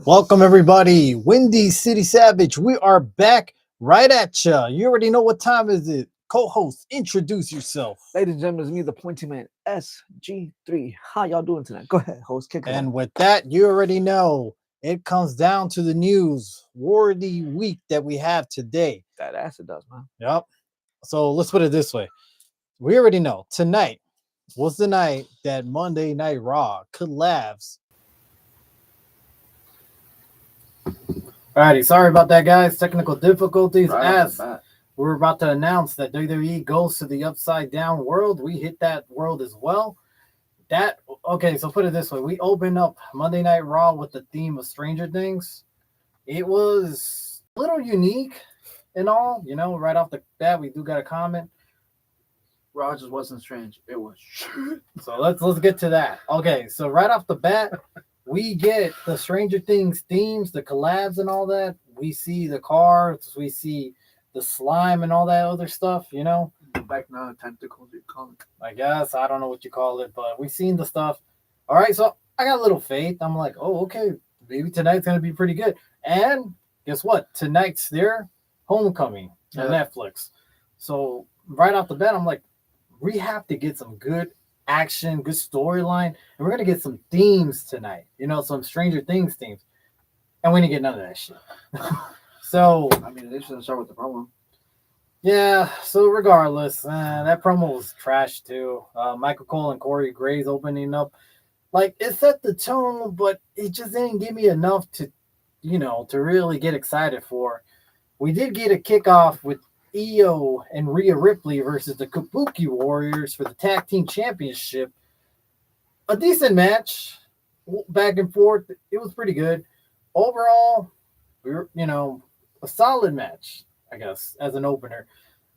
Welcome, everybody. Windy City Savage. We are back right at ya. You already know what time is it. Co-host, introduce yourself. Ladies and gentlemen, it's me, the Pointy Man SG3. How y'all doing tonight? Go ahead, host. Kick it And off. with that, you already know it comes down to the news, worthy week that we have today. That acid does, man. Yep. So let's put it this way. We already know tonight was the night that Monday Night Raw collabs. Alrighty, sorry about that, guys. Technical difficulties. As we're about to announce that WWE goes to the upside down world. We hit that world as well. So put it this way. We opened up Monday Night Raw with the theme of Stranger Things. It was a little unique and all, right off the bat, we do got a comment. Raw just wasn't strange. It was. So let's get to that. Okay, so right off the bat, we get the Stranger Things themes, the collabs and all that. We see the cars, we see the slime and all that other stuff, Back now, tentacles, you call it. I guess. I don't know what you call it, but we've seen the stuff. All right, so I got a little faith. I'm like, oh, okay, maybe tonight's going to be pretty good. And guess what? Tonight's their Homecoming on Netflix. So right off the bat, I'm like, we have to get some good action, good storyline, and we're going to get some themes tonight, some Stranger Things themes. And we didn't get none of that shit. So, I mean, they shouldn't start with the promo. Yeah, so regardless, that promo was trash too. Michael Cole and Corey Graves opening up. Like, it set the tone, but it just didn't give me enough to, to really get excited for. We did get a kickoff with Io and Rhea Ripley versus the Kabuki Warriors for the Tag Team Championship. A decent match, back and forth. It was pretty good. Overall, we were, a solid match, I guess, as an opener.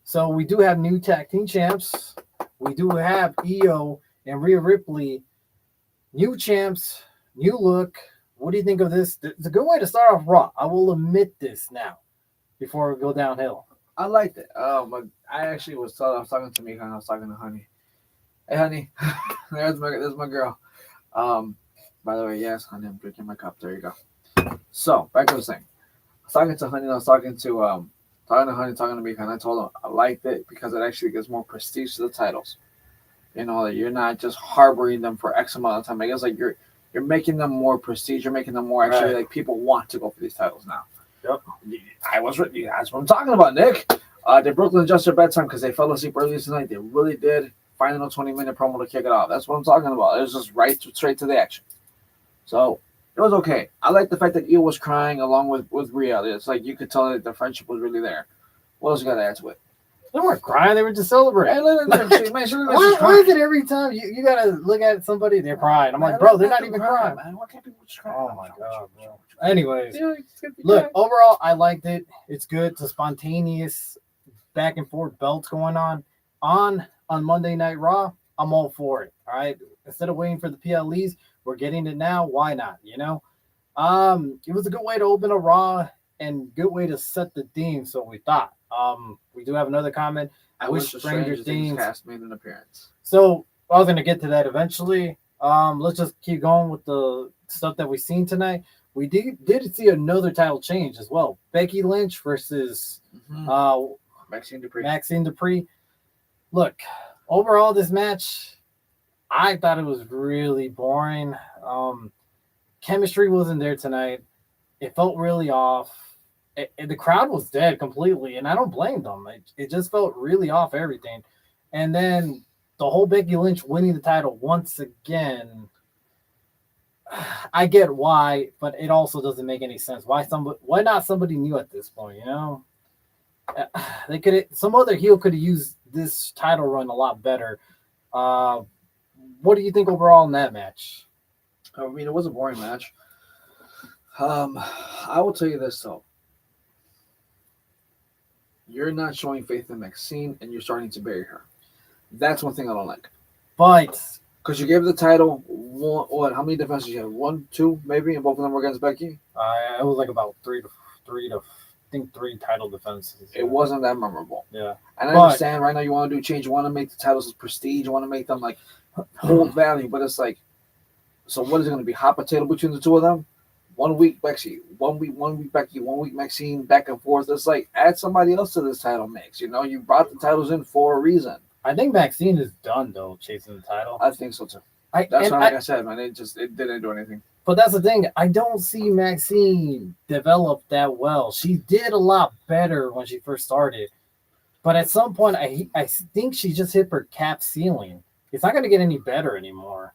So we do have new tag team champs. We do have Io and Rhea Ripley, new champs, new look. What do you think of this? It's a good way to start off Raw. I will admit this now before we go downhill. I liked it. But I actually was talking to Mika and I was talking to Honey. Hey, Honey, there's my girl. By the way, yes, Honey, I'm drinking my cup. There you go. So back to the thing. I was talking to Honey. And I was talking to Honey, talking to Mika, and I told him I liked it because it actually gives more prestige to the titles. That you're not just harboring them for X amount of time. I guess like you're making them more prestige. You're making them more actually like people want to go for these titles now. Yep. That's what I'm talking about, Nick. Did Brooklyn adjust their bedtime because they fell asleep early tonight? They really did. Final 20-minute promo to kick it off. That's what I'm talking about. It was just straight to the action. So it was okay. I like the fact that Io was crying along with Rhea. It's like you could tell that the friendship was really there. What else you got to add to it? They weren't crying. They were just celebrating. Why is it every time you got to look at somebody, they're crying? I'm like, bro, they're not even crying. Man. Why can't people just cry? Oh, my God, bro. Anyways, look, overall, I liked it. It's good. It's a spontaneous back and forth belts going on Monday Night Raw. I'm all for it. All right. Instead of waiting for the PLEs, we're getting it now. Why not? It was a good way to open a Raw and good way to set the theme. So we thought. We do have another comment. I wish Stranger Things cast made an appearance. So I was gonna get to that eventually. Let's just keep going with the stuff that we've seen tonight. We did see another title change as well. Becky Lynch versus Maxine Dupree. Look, overall, this match, I thought it was really boring. Chemistry wasn't there tonight. It felt really off. The crowd was dead completely, and I don't blame them. It just felt really off everything. And then the whole Becky Lynch winning the title once again, I get why, but it also doesn't make any sense. Why not somebody new at this point? Some other heel could have used this title run a lot better. What do you think overall in that match? I mean, it was a boring match. I will tell you this though. You're not showing faith in Maxine, and you're starting to bury her. That's one thing I don't like. But because you gave the title one, how many defenses you had? 1, 2, maybe, and both of them were against Becky. It was like about three title defenses. It wasn't that memorable. Yeah, and I understand right now you want to do change. You want to make the titles prestige. You want to make them like hold value, but it's like, so what is it going to be? Hot potato between the two of them? 1 week Becky, 1 week Becky, 1 week Maxine, back and forth. It's like add somebody else to this title mix. You know, you brought the titles in for a reason. I think Maxine is done though, chasing the title. I think so too. Like I said, man, it didn't do anything. But that's the thing. I don't see Maxine develop that well. She did a lot better when she first started. But at some point, I think she just hit her cap ceiling. It's not going to get any better anymore.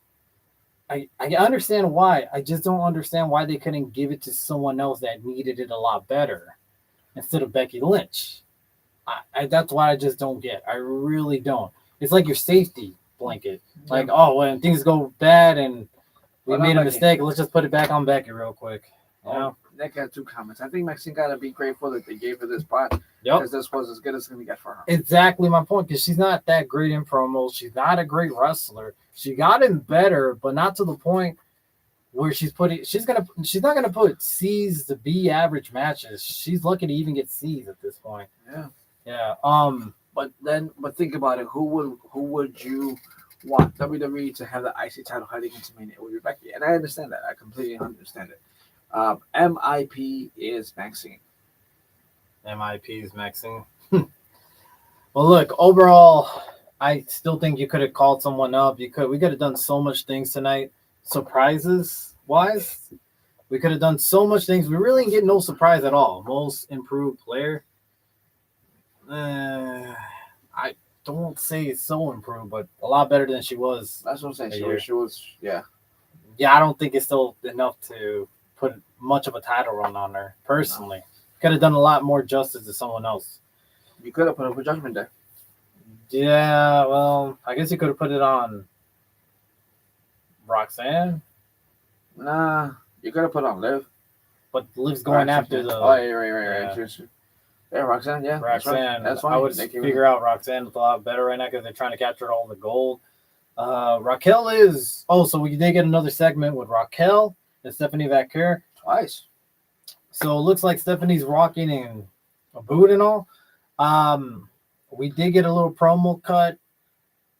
I understand why. I just don't understand why they couldn't give it to someone else that needed it a lot better instead of Becky Lynch. That's what I just don't get. I really don't. It's like your safety blanket. Like, oh, when things go bad and we made a mistake, let's just put it back on Becky real quick. You know? Nick had 2 comments. I think Maxine got to be grateful that they gave her this spot because this was as good as it's going to get for her. Exactly my point, because she's not that great in promos. She's not a great wrestler. She got him better, but not to the point where she's not gonna put C's to B average matches. She's lucky to even get C's at this point. Yeah. But think about it. Who would you want WWE to have the IC title heading into Mania? It would be Becky, and I understand that. I completely understand it. MIP is Maxine. MIP is Maxine. Well, look, overall, I still think you could have called someone up. We could have done so much things tonight. Surprises wise, we could have done so much things. We really didn't get no surprise at all. Most improved player. I don't say it's so improved, but a lot better than she was. That's what I'm saying. She was, yeah. Yeah, I don't think it's still enough to put much of a title run on her, personally. Could have done a lot more justice to someone else. You could have put up a Judgment Day. Yeah, well, I guess you could have put it on Roxanne. Nah, you could have put on Liv. But Liv's going after the... Oh, yeah, right. Yeah, Roxanne, yeah. Roxanne. That's fine. I would figure out Roxanne a lot better right now because they're trying to capture all the gold. Raquel is... Oh, so we did get another segment with Raquel and Stephanie Vaquer. Twice. So it looks like Stephanie's rocking in a boot and all. We did get a little promo cut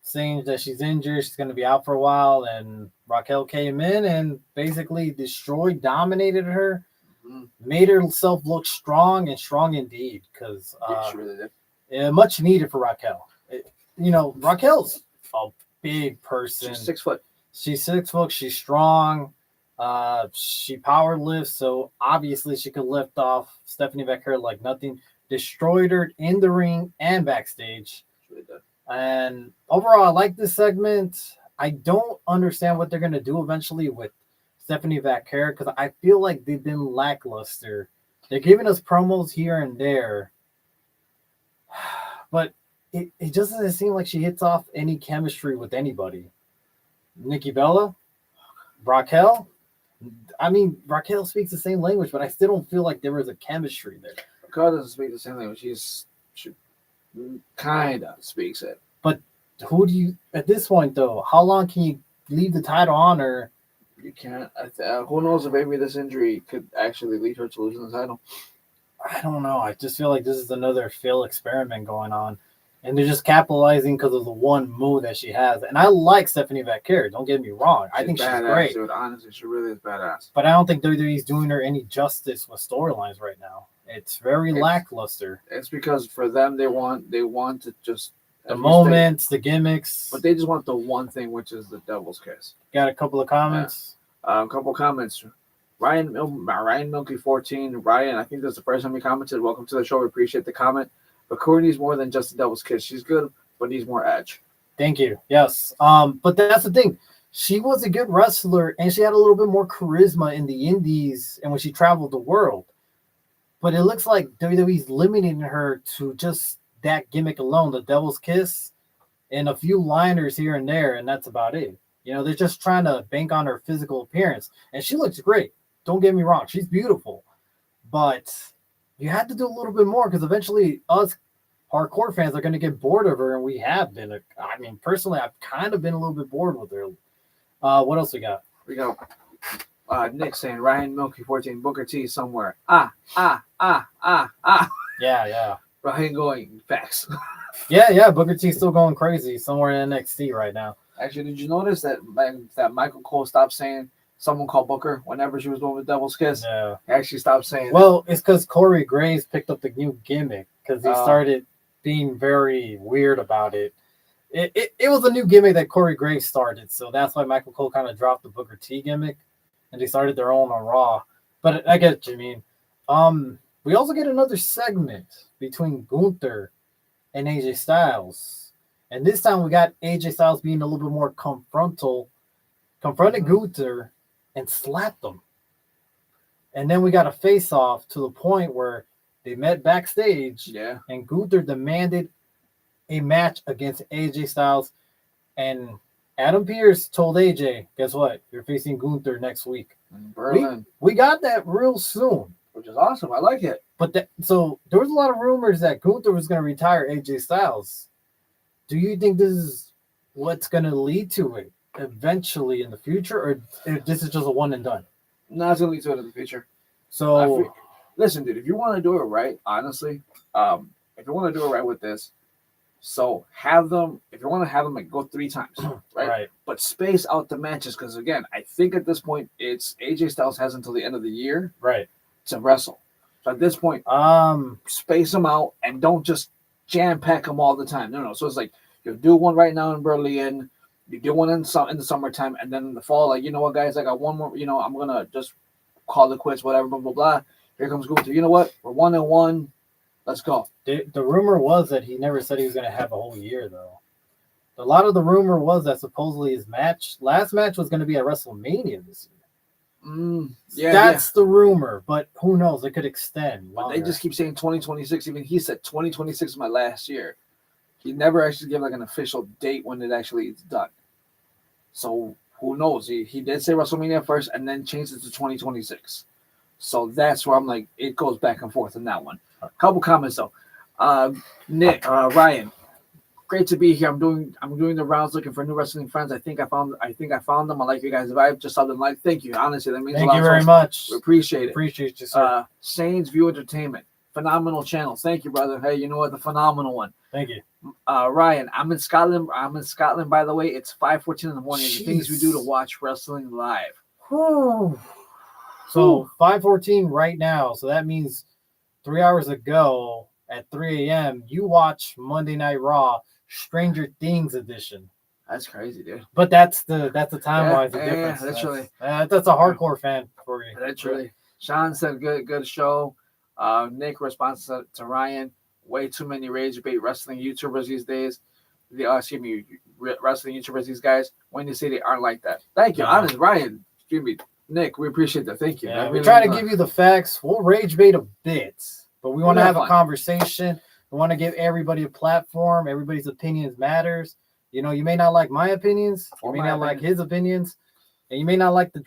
saying that she's injured. She's going to be out for a while. And Raquel came in and basically destroyed, dominated her, made herself look strong and strong indeed. Because she really did. Much needed for Raquel. Raquel's a big person. She's 6 foot. She's 6 foot. She's strong. She power lifts, so obviously she could lift off Stephanie Vaquer like nothing. Destroyed her in the ring and backstage. Really did. And overall, I like this segment. I don't understand what they're gonna do eventually with Stephanie Vaquer because I feel like they've been lackluster. They're giving us promos here and there, but it just doesn't seem like she hits off any chemistry with anybody. Nikki Bella, Raquel. I mean, Raquel speaks the same language, but I still don't feel like there was a chemistry there. Raquel doesn't speak the same language. She kind of speaks it. But who do you, at this point, though, how long can you leave the title on her? You can't. Who knows if maybe this injury could actually lead her to losing the title. I don't know. I just feel like this is another failed experiment going on. And they're just capitalizing because of the one move that she has. And I like Stephanie Vaquer. Don't get me wrong. I think she's great. Dude. Honestly, she really is badass. But I don't think WWE's doing her any justice with storylines right now. It's very lackluster. It's because for them, they want to just the moments, the gimmicks. But they just want the one thing, which is the devil's kiss. Got a couple of comments. Yeah. A couple of comments. Ryan Milky 14. Ryan, I think that's the first time he commented. Welcome to the show. We appreciate the comment. But Corey needs more than just a devil's kiss. She's good, but needs more edge. Thank you. Yes. But that's the thing. She was a good wrestler, and she had a little bit more charisma in the indies and when she traveled the world. But it looks like WWE's limiting her to just that gimmick alone, the devil's kiss, and a few liners here and there, and that's about it. They're just trying to bank on her physical appearance. And she looks great. Don't get me wrong. She's beautiful. But you had to do a little bit more because eventually us hardcore fans are going to get bored of her, and we have been. I mean, personally, I've kind of been a little bit bored with her. What else we got? We got Nick saying Ryan Milky 14 Booker T somewhere. Yeah. Ryan going facts. Yeah. Booker T's still going crazy somewhere in NXT right now. Actually, did you notice that Michael Cole stopped saying someone called Booker whenever she was doing with Devil's Kiss. Yeah. I actually stopped saying it. Well, it's because Corey Graves picked up the new gimmick because he Oh. started being very weird about it. It was a new gimmick that Corey Graves started, so that's why Michael Cole kind of dropped the Booker T gimmick, and they started their own on Raw. But I get what you mean. We also get another segment between Gunther and AJ Styles, and this time we got AJ Styles being a little bit more confronted Gunther and slapped him. And then we got a face-off to the point where they met backstage, Yeah. and Gunther demanded a match against AJ Styles, and Adam Pearce told AJ, guess what? You're facing Gunther next week. In Berlin. We got that real soon. Which is awesome. I like it. But so there was a lot of rumors that Gunther was going to retire AJ Styles. Do you think this is what's going to lead to it eventually in the future, or if this is just a one and done? No, it's going to lead to it in the future. So Listen, dude, if you want to do it right, honestly, if you want to do it right with this, so have them, if you want to have them, like, go 3 times, right? But space out the matches, because again, I think at this point, it's AJ Styles has until the end of the year to wrestle. So at this point, space them out and don't just jam pack them all the time. No. So it's like you do one right now in Berlin, you do one in the summertime, and then in the fall, like, you know what, guys, I got one more. I'm gonna just call it quits, whatever, blah blah blah. Here comes Gunther. You know what? We're 1-1. Let's go. The rumor was that he never said he was going to have a whole year, though. A lot of the rumor was that supposedly his last match was going to be at WrestleMania this year. That's the rumor, but who knows? It could extend. But they just keep saying 2026. Even he said 2026 is my last year. He never actually gave like an official date when it actually is done. So who knows? He did say WrestleMania first and then changed it to 2026. So that's where I'm like, it goes back and forth in that one. A couple comments though. Nick, Ryan, great to be here. I'm doing the rounds looking for new wrestling friends. I think I found them. I like you guys' vibe. Just something like, thank you. Honestly, that means a lot. Thank you very much. We appreciate it. Appreciate you, sir. Saints View Entertainment, phenomenal channel. Thank you, brother. Hey, you know what? The phenomenal one. Thank you. Ryan, I'm in Scotland. By the way. It's 5:14 in the morning. The things we do to watch wrestling live. So 5:14 right now. So that means 3 hours ago at 3 a.m. you watch Monday Night Raw Stranger Things edition. That's crazy, dude. But that's the time wise difference. Yeah, literally. That's a hardcore fan for you. Literally. Sean said good show. Nick responds to Ryan. Way too many rage bait wrestling YouTubers these days. Wrestling YouTubers these guys. When you say they aren't like that. Thank you. Honest, Ryan. Excuse me. Nick, we appreciate that. Thank you. Yeah, we try to give you the facts. We'll rage bait a bit, but we want to have a conversation. We want to give everybody a platform. Everybody's opinions matters. You may not like my opinions. You may not like his opinions. And you may not like the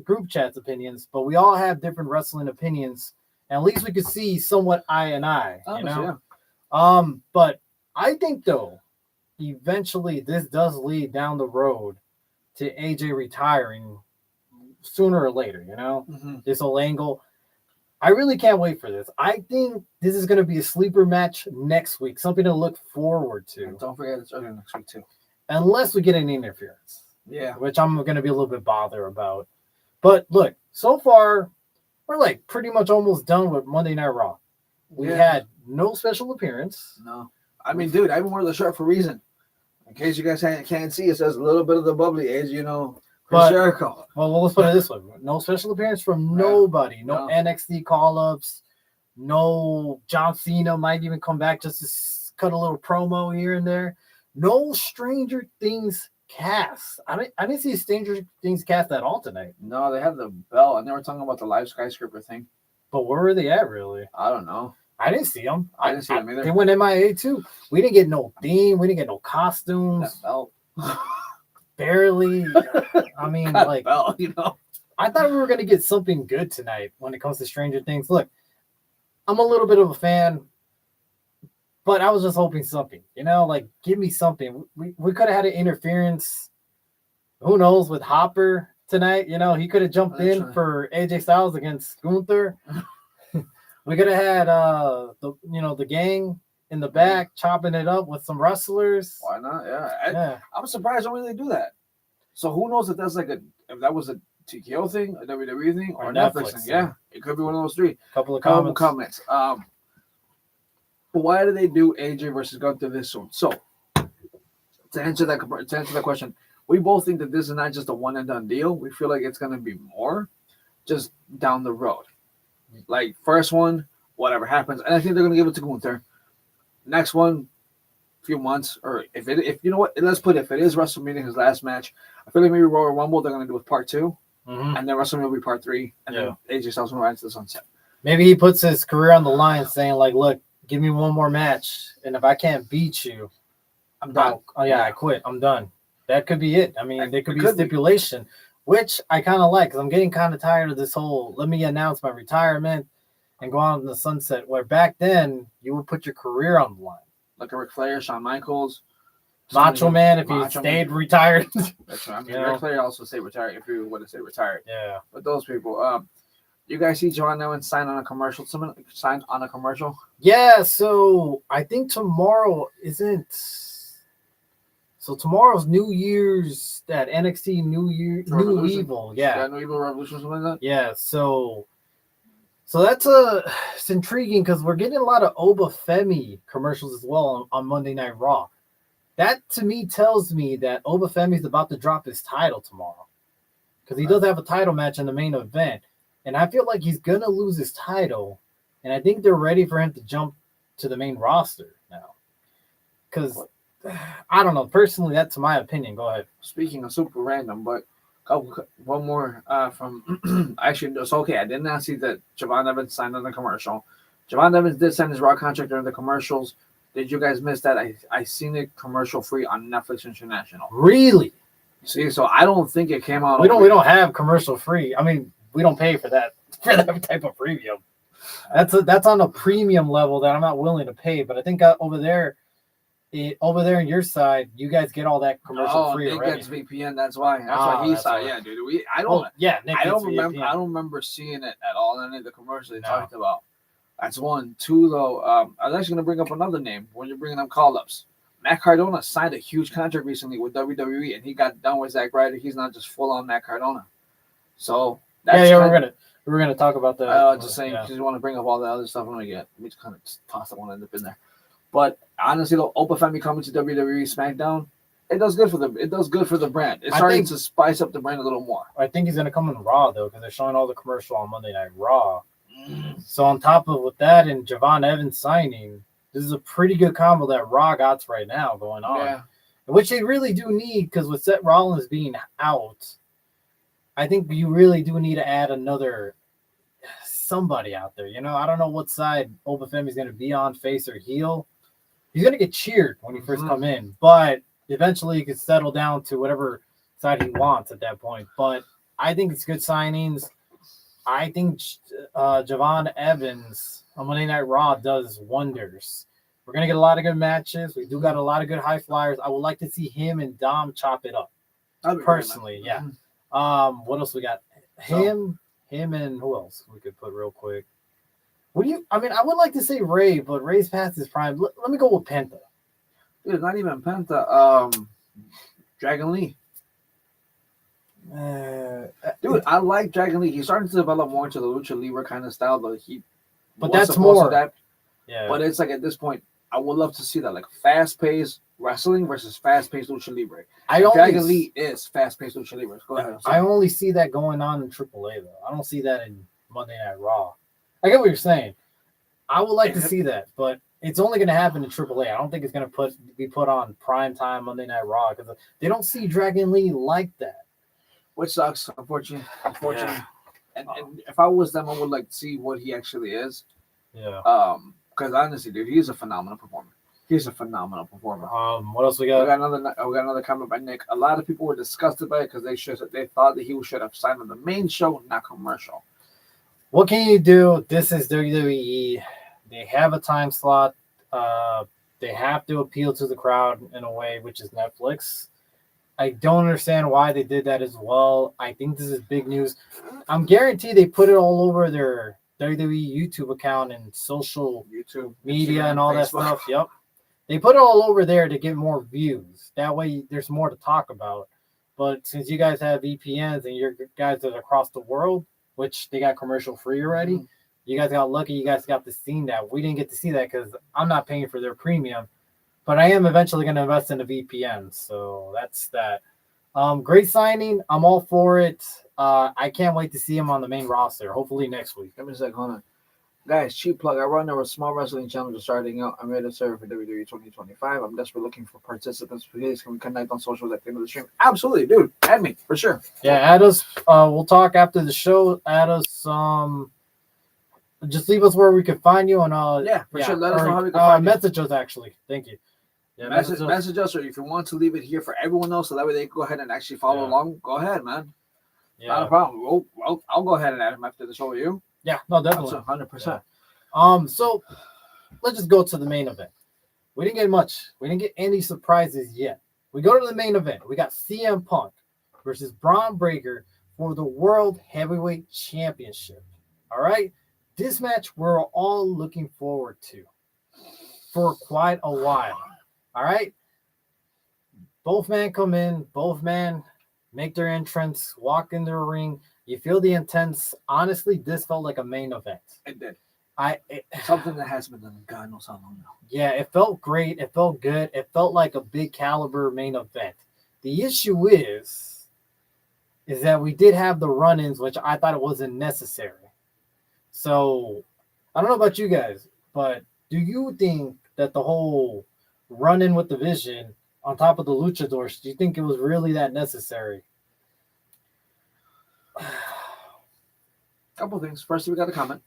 group chat's opinions, but we all have different wrestling opinions. And at least we could see somewhat eye and eye, But I think, though, eventually this does lead down the road to AJ retiring sooner or later, this whole angle. I really can't wait for this. I think this is going to be a sleeper match next week, something to look forward to. And don't forget it's early next week, too. Unless we get an interference. Yeah. Which I'm going to be a little bit bothered about. But look, so far, we're like pretty much almost done with Monday Night Raw. We had no special appearance. No. I mean, dude, I even wore the shirt for a reason. In case you guys can't see, it says a little bit of the bubbly age, But, Jericho. Well, let's put it this way. No special appearance from nobody. No NXT call-ups. No John Cena might even come back just to cut a little promo here and there. No Stranger Things cast. I didn't see Stranger Things cast at all tonight. No, they had the bell, and they were talking about the live skyscraper thing. But where were they at, really? I don't know. I didn't see them. I didn't see them either. They went MIA, too. We didn't get no theme. We didn't get no costumes. That belt. Barely. I mean, like, belt, I thought we were going to get something good tonight when it comes to Stranger Things. Look, I'm a little bit of a fan, but I was just hoping something, like, give me something. We could have had an interference, who knows, with Hopper tonight. He could have jumped in for AJ Styles against Gunther. We could have had the gang in the back chopping it up with some wrestlers. Why not? Yeah. I'm surprised only they do that. So who knows if that's if that was a TKO thing, a WWE thing, or Or Netflix Netflix thing. thing. Yeah, it could be one of those three. Couple of Couple comments. comments. But why do they do AJ versus Gunther this soon? So to answer that question, we both think that this is not just a one and done deal. We feel like it's gonna be more just down the road. Like first one, whatever happens, and I think they're gonna give it to Gunther. Next one, few months, or if you know what, let's put it, if it is WrestleMania his last match, I feel like maybe Royal Rumble they're gonna do with part 2, and then WrestleMania will be part 3, and then AJ Styles will ride to the sunset. Maybe he puts his career on the line, saying like, "Look, give me one more match, and if I can't beat you, I'm done. Oh yeah, I quit. I'm done." That could be it. I mean, there could be a stipulation, which I kind of like because I'm getting kind of tired of this whole let me announce my retirement and go out in the sunset. Where back then you would put your career on the line. Like a Ric Flair, Shawn Michaels, Macho Man, if he stayed retired. That's right. I mean, Ric Flair also stayed retired if you would have stayed retired. Yeah. But those people, you guys see John Owens signed on a commercial? Someone signed on a commercial? Yeah, so I think tomorrow isn't. So tomorrow's New Year's, that NXT New Evil. Yeah. New Evil Revolution, something like that? Yeah, so that's it's intriguing because we're getting a lot of Obafemi commercials as well on Monday Night Raw. That to me tells me that Obafemi is about to drop his title tomorrow because he does have a title match in the main event, and I feel like he's gonna lose his title, and I think they're ready for him to jump to the main roster now. Because I don't know, personally, that's my opinion. Go ahead. Speaking of super random, but one more from actually, it's okay. I did not see that Javon Evans signed on the commercial. Javon Evans did sign his Raw contract during the commercials. Did you guys miss that? I seen it commercial free on Netflix International. Really? See, so I don't think it came out. We don't have commercial free. I mean, we don't pay for that type of premium. That's on a premium level that I'm not willing to pay. But I think over there on your side, you guys get all that commercial free Nick already. gets VPN. That's why. That's why he saw. Yeah, dude. I don't remember seeing it at all in any of the commercials they talked about. That's one. Two, though, I was actually going to bring up another name when you're bringing up call-ups. Matt Cardona signed a huge contract recently with WWE, and he got done with Zack Ryder. He's not just full-on Matt Cardona. So, that's we're gonna talk about that. Just saying, because you want to bring up all the other stuff. Let me just kind of toss that one end up in there. But honestly, though, Obafemi coming to WWE SmackDown, it does good for them. It does good for the brand. It's starting to spice up the brand a little more. I think he's going to come in Raw, though, because they're showing all the commercial on Monday Night Raw. So on top of with that and Javon Evans signing, this is a pretty good combo that Raw got right now going on. Yeah. Which they really do need, because with Seth Rollins being out, I think you really do need to add another somebody out there. You know, I don't know what side Obafemi is going to be on, face or heel. He's going to get cheered when he first come in, but eventually he could settle down to whatever side he wants at that point. But I think it's good signings. I think Javon Evans on Monday Night Raw does wonders. We're going to get a lot of good matches. We do got a lot of good high flyers. I would like to see him and Dom chop it up. Personally, yeah. What else we got? Him and who else we could put real quick? I would like to say Ray, but Ray's past his prime. Let me go with Penta. Dude, not even Penta. Dragon Lee. Dude, I like Dragon Lee. He's starting to develop more into the lucha libre kind of style, but that's more. Yeah. But it's like at this point, I would love to see that, like fast-paced wrestling versus fast-paced lucha libre. Dragon Lee is fast-paced lucha libre. Go ahead. I only see that going on in AAA though. I don't see that in Monday Night Raw. I get what you're saying. I would like to see that, but it's only going to happen in AAA. I don't think it's going to be put on primetime Monday Night Raw because they don't see Dragon Lee like that. Which sucks, unfortunately. Yeah. And if I was them, I would like to see what he actually is. Yeah. Because honestly, dude, he's a phenomenal performer. What else we got? We got another comment by Nick. A lot of people were disgusted by it because they thought that he should have signed on the main show, not commercial. What can you do? This is WWE. They have a time slot. They have to appeal to the crowd in a way, which is Netflix. I don't understand why they did that as well. I think this is big news. I'm guaranteed they put it all over their WWE YouTube account and social media and all that stuff. Yep. They put it all over there to get more views. That way there's more to talk about. But since you guys have VPNs and your guys are across the world, which they got commercial free already, you guys got lucky. You guys got to see that. We didn't get to see that because I'm not paying for their premium. But I am eventually going to invest in a VPN. So that's that. Great signing. I'm all for it. I can't wait to see him on the main roster. Hopefully next week. Give me a second, hold on. Guys, cheap plug. I run a small wrestling channel just starting out. I'm ready to serve for WWE 2025. I'm desperately looking for participants. Please, can we connect on socials at the end of the stream? Absolutely, dude. Add me, for sure. Yeah, add us. We'll talk after the show. Add us. Just leave us where we can find you. And for sure. Let us know how we can find you. Message us, actually. Thank you. Yeah, message us, or if you want to leave it here for everyone else, so that way they can go ahead and actually follow along. Go ahead, man. Yeah. Not a problem. I'll go ahead and add him after the show with you. Yeah, no, definitely. 100%. So let's just go to the main event. We didn't get much. We didn't get any surprises yet. We go to the main event. We got CM Punk versus Braun Breaker for the World Heavyweight Championship. All right? This match we're all looking forward to for quite a while. All right? Both men come in. Both men make their entrance, walk in the ring. You feel the intense. Honestly, this felt like a main event. It did. Something that has been done in God knows how long now. Yeah, it felt great. It felt good. It felt like a big caliber main event. The issue is that we did have the run-ins, which I thought it wasn't necessary. So I don't know about you guys, but do you think that the whole run-in with the Vision on top of the Luchadors, do you think it was really that necessary? Couple things. First, we got a comment.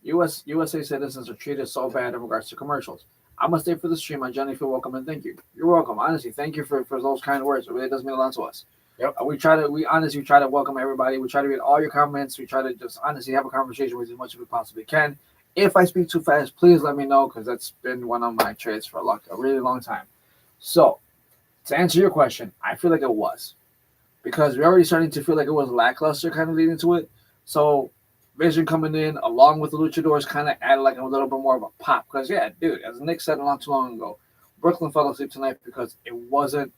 USA citizens are treated so bad in regards to commercials. I'm gonna stay for the stream. I genuinely feel welcome and thank you. You're welcome. Honestly, thank you for those kind words. It really does mean a lot to us. Yep. We honestly try to welcome everybody. We try to read all your comments. We try to just honestly have a conversation with you as much as we possibly can. If I speak too fast, please let me know, because that's been one of my traits for a really long time. So, to answer your question, I feel like it was, because we're already starting to feel like it was lackluster kind of leading to it. So Vision coming in along with the Luchadors kind of added like a little bit more of a pop. Because, yeah, dude, as Nick said not too long ago, Brooklyn fell asleep tonight because it wasn't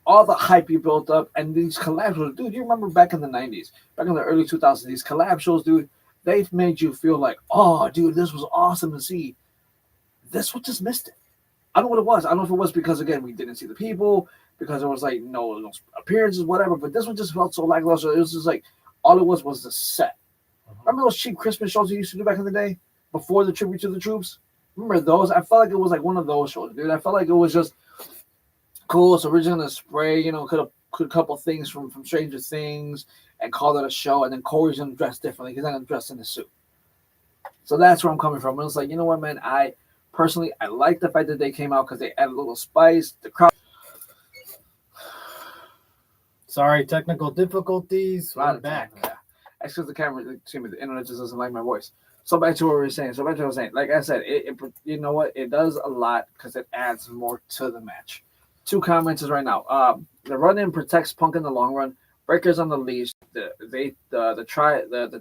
all the hype you built up. And these collab shows, dude, you remember back in the 90s, back in the early 2000s, these collab shows, dude, they made you feel like, oh, dude, this was awesome to see. This one just missed it. I don't know what it was. I don't know if it was because, again, we didn't see the people, because it was like no appearances, whatever. But this one just felt so lackluster. It was just like all it was the set. Remember those cheap Christmas shows we used to do back in the day before the Tribute to the Troops? Remember those? I felt like it was like one of those shows, dude. I felt like it was just cool. So we're just gonna spray, could a couple things from Stranger Things and call it a show. And then Corey's gonna dress differently. He's not gonna dress in a suit. So that's where I'm coming from. And it's like, you know what, man? I like the fact that they came out because they added a little spice. The crowd. Sorry, technical difficulties. We're back. Yeah. That's because the internet just doesn't like my voice. So back to what we were saying. Like I said, it you know what? It does a lot because it adds more to the match. 2 comments right now. The run-in protects Punk in the long run. Breaker's on the leash. The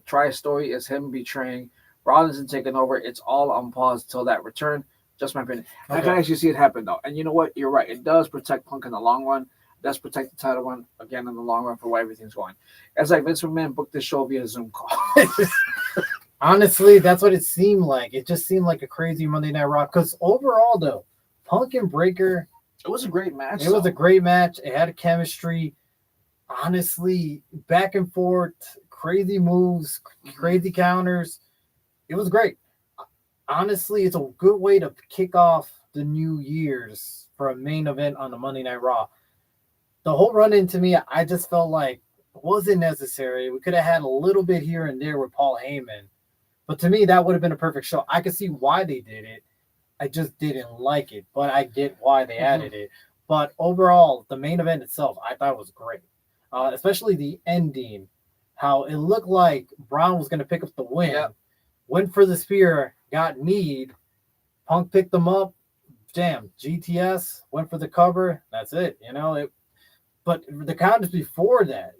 try story is him betraying. Rollins and taking over. It's all on pause till that return. Just my opinion. Okay. I can actually see it happen though. And you know what? You're right. It does protect Punk in the long run. Does protect the title run again in the long run for where everything's going. It's like Vince McMahon booked this show via Zoom call. Honestly, that's what it seemed like. It just seemed like a crazy Monday Night Raw. Because overall, though, Punk and Breaker, it was a great match. It was a great match. It had a chemistry. Honestly, back and forth, crazy moves, crazy counters. It was great. Honestly, it's a good way to kick off the New Year's for a main event on the Monday Night Raw. The whole run-in to me, I just felt like wasn't necessary. We could have had a little bit here and there with Paul Heyman. But to me, that would have been a perfect show. I could see why they did it. I just didn't like it. But I get why they added it. But overall, the main event itself, I thought was great. Especially the ending. How it looked like Braun was going to pick up the win. Yep. Went for the spear, got kneed. Punk picked them up. Damn, GTS, went for the cover. That's it. But the counters before that,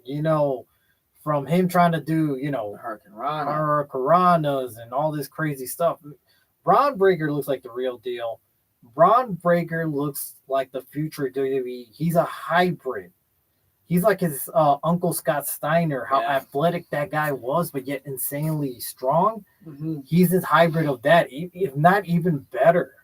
from him trying to do, Hurricanranas and all this crazy stuff. Braun Breaker looks like the real deal. Braun Breaker looks like the future WWE. He's a hybrid. He's like his Uncle Scott Steiner, how Yeah. athletic that guy was, but yet insanely strong. Mm-hmm. He's his hybrid of that, if not even better.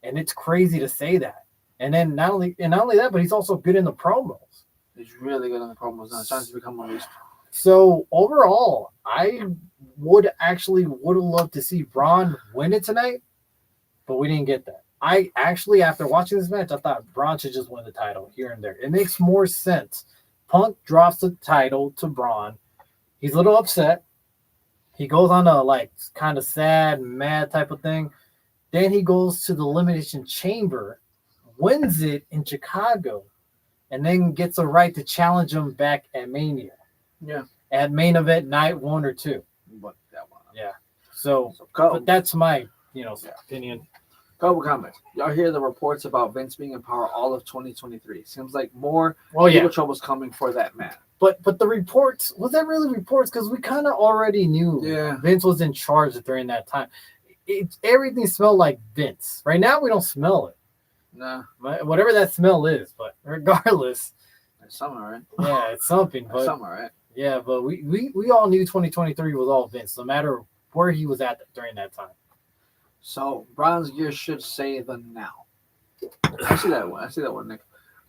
And it's crazy to say that. And then not only that, but he's also good in the promos. He's really good on the promos now. It's trying to become a least. So overall, I would have loved to see Braun win it tonight, but we didn't get that. I actually, after watching this match, I thought Braun should just win the title here and there. It makes more sense. Punk drops the title to Braun. He's a little upset. He goes on a like kind of sad, mad type of thing. Then he goes to the Elimination Chamber, wins it in Chicago, and then gets a right to challenge him back at Mania. Yeah. At main event night 1 or 2. But that one. Yeah. So couple, but that's my, opinion. couple comments. Y'all hear the reports about Vince being in power all of 2023. Seems like more Well, yeah. legal trouble's coming for that man. But the reports, was that really reports? Because we kind of already knew Vince was in charge during that time. Everything smelled like Vince. Right now, we don't smell it. Nah. Whatever that smell is, but regardless. It's something, right? Yeah, it's something. But, something, right? Yeah, but we all knew 2023 was all Vince, no matter where he was at during that time. So, Braun's gear should say the now. I see that one, Nick.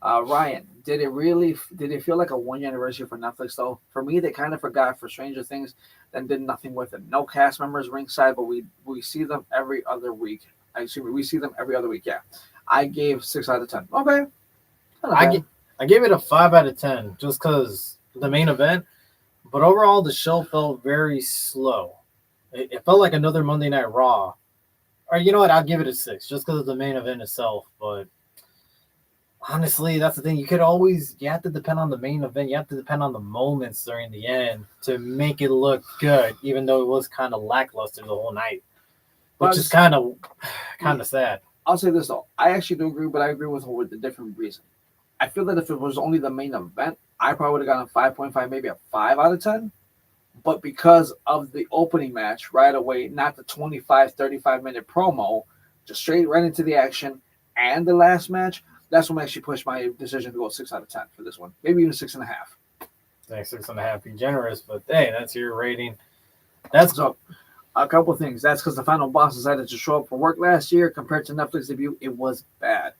Ryan, did it feel like a 1-year anniversary for Netflix though? For me, they kind of forgot for Stranger Things and did nothing with it. No cast members ringside, but we see them every other week. We see them every other week. Yeah, I gave 6 out of 10. Okay, I gave it a 5 out of 10 just because the main event, but overall the show felt very slow. It felt like another Monday Night Raw. Or you know what? I'll give it a 6 just because of the main event itself, but. Honestly, that's the thing. You have to depend on the main event. You have to depend on the moments during the end to make it look good, even though it was kind of lackluster the whole night, which is kind of sad. I'll say this, though. I actually do agree, but I agree with her with a different reason. I feel that if it was only the main event, I probably would have gotten a 5.5, maybe a 5 out of 10. But because of the opening match right away, not the 25, 35-minute promo, just straight right into the action, and the last match, that's what actually pushed my decision to go 6 out of 10 for this one. Maybe even 6.5. Thanks, 6.5. Be generous, but hey, that's your rating. That's so. A couple of things. That's because the final boss decided to show up for work last year compared to Netflix debut. It was bad.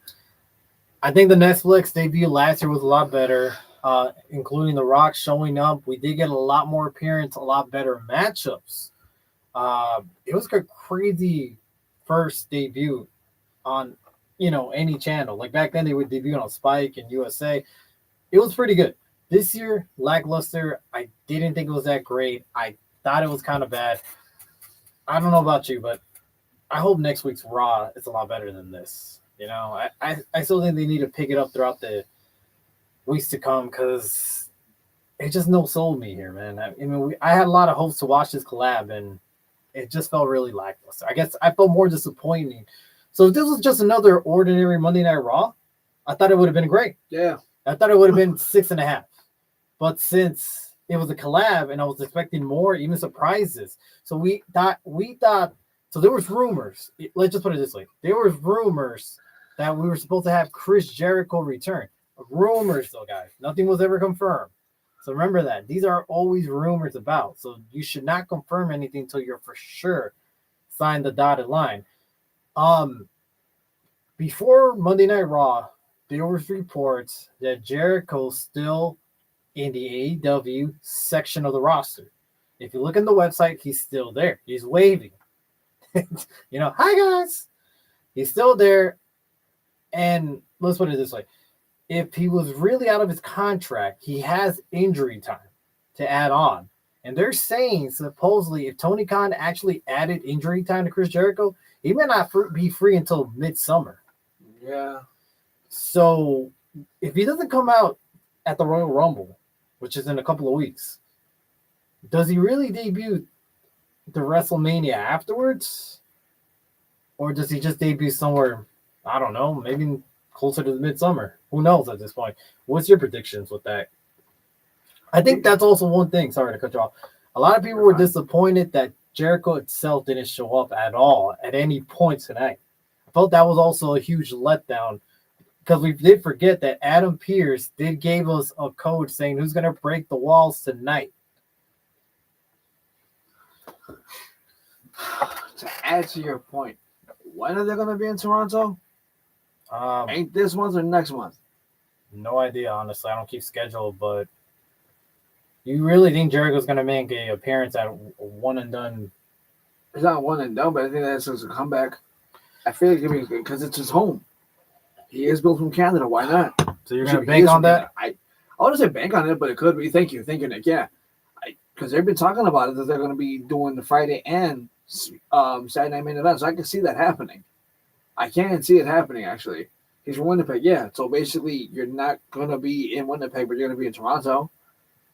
I think the Netflix debut last year was a lot better, including The Rock showing up. We did get a lot more appearance, a lot better matchups. It was a crazy first debut on any channel. Like back then they would debut on Spike and USA. It was pretty good. This year, lackluster. I didn't think it was that great. I thought it was kind of bad. I don't know about you, but I hope next week's Raw is a lot better than this. I still think they need to pick it up throughout the weeks to come because it just no sold me here, man. I had a lot of hopes to watch this collab and it just felt really lackluster. I guess I felt more disappointing. So if this was just another ordinary Monday Night Raw, I thought it would have been great. Yeah. I thought it would have been 6.5. But since it was a collab and I was expecting more, even surprises. So we thought, so there was rumors. Let's just put it this way. There was rumors that we were supposed to have Chris Jericho return. Rumors though, guys. Nothing was ever confirmed. So remember that. These are always rumors about. So you should not confirm anything until you're for sure signed the dotted line. Before Monday Night Raw, there was reports that Jericho's still in the AEW section of the roster. If you look in the website, he's still there. He's waving. Hi guys. He's still there. And let's put it this way. If he was really out of his contract, he has injury time to add on. And they're saying supposedly if Tony Khan actually added injury time to Chris Jericho, he may not be free until midsummer. Yeah. So if he doesn't come out at the Royal Rumble, which is in a couple of weeks, does he really debut the WrestleMania afterwards? Or does he just debut somewhere, I don't know, maybe closer to the midsummer? Who knows at this point? What's your predictions with that? I think that's also one thing. Sorry to cut you off. A lot of people were disappointed that Jericho itself didn't show up at all at any point tonight. I felt that was also a huge letdown because we did forget that Adam Pearce did gave us a code saying who's going to break the walls tonight. To add to your point, when are they going to be in Toronto? Ain't this month or next month? No idea, honestly. I don't keep schedule, but you really think Jericho's going to make an appearance at one and done? It's not one and done, but I think that's a comeback. I feel like because it's his home. He is built from Canada. Why not? So you're going to bank on that? I wouldn't say bank on it, but it could be. Thank you, Nick. Yeah, because they've been talking about it that they're going to be doing the Friday and Saturday night main event. So I can see that happening. I can see it happening, actually. He's from Winnipeg, yeah. So basically, you're not going to be in Winnipeg, but you're going to be in Toronto.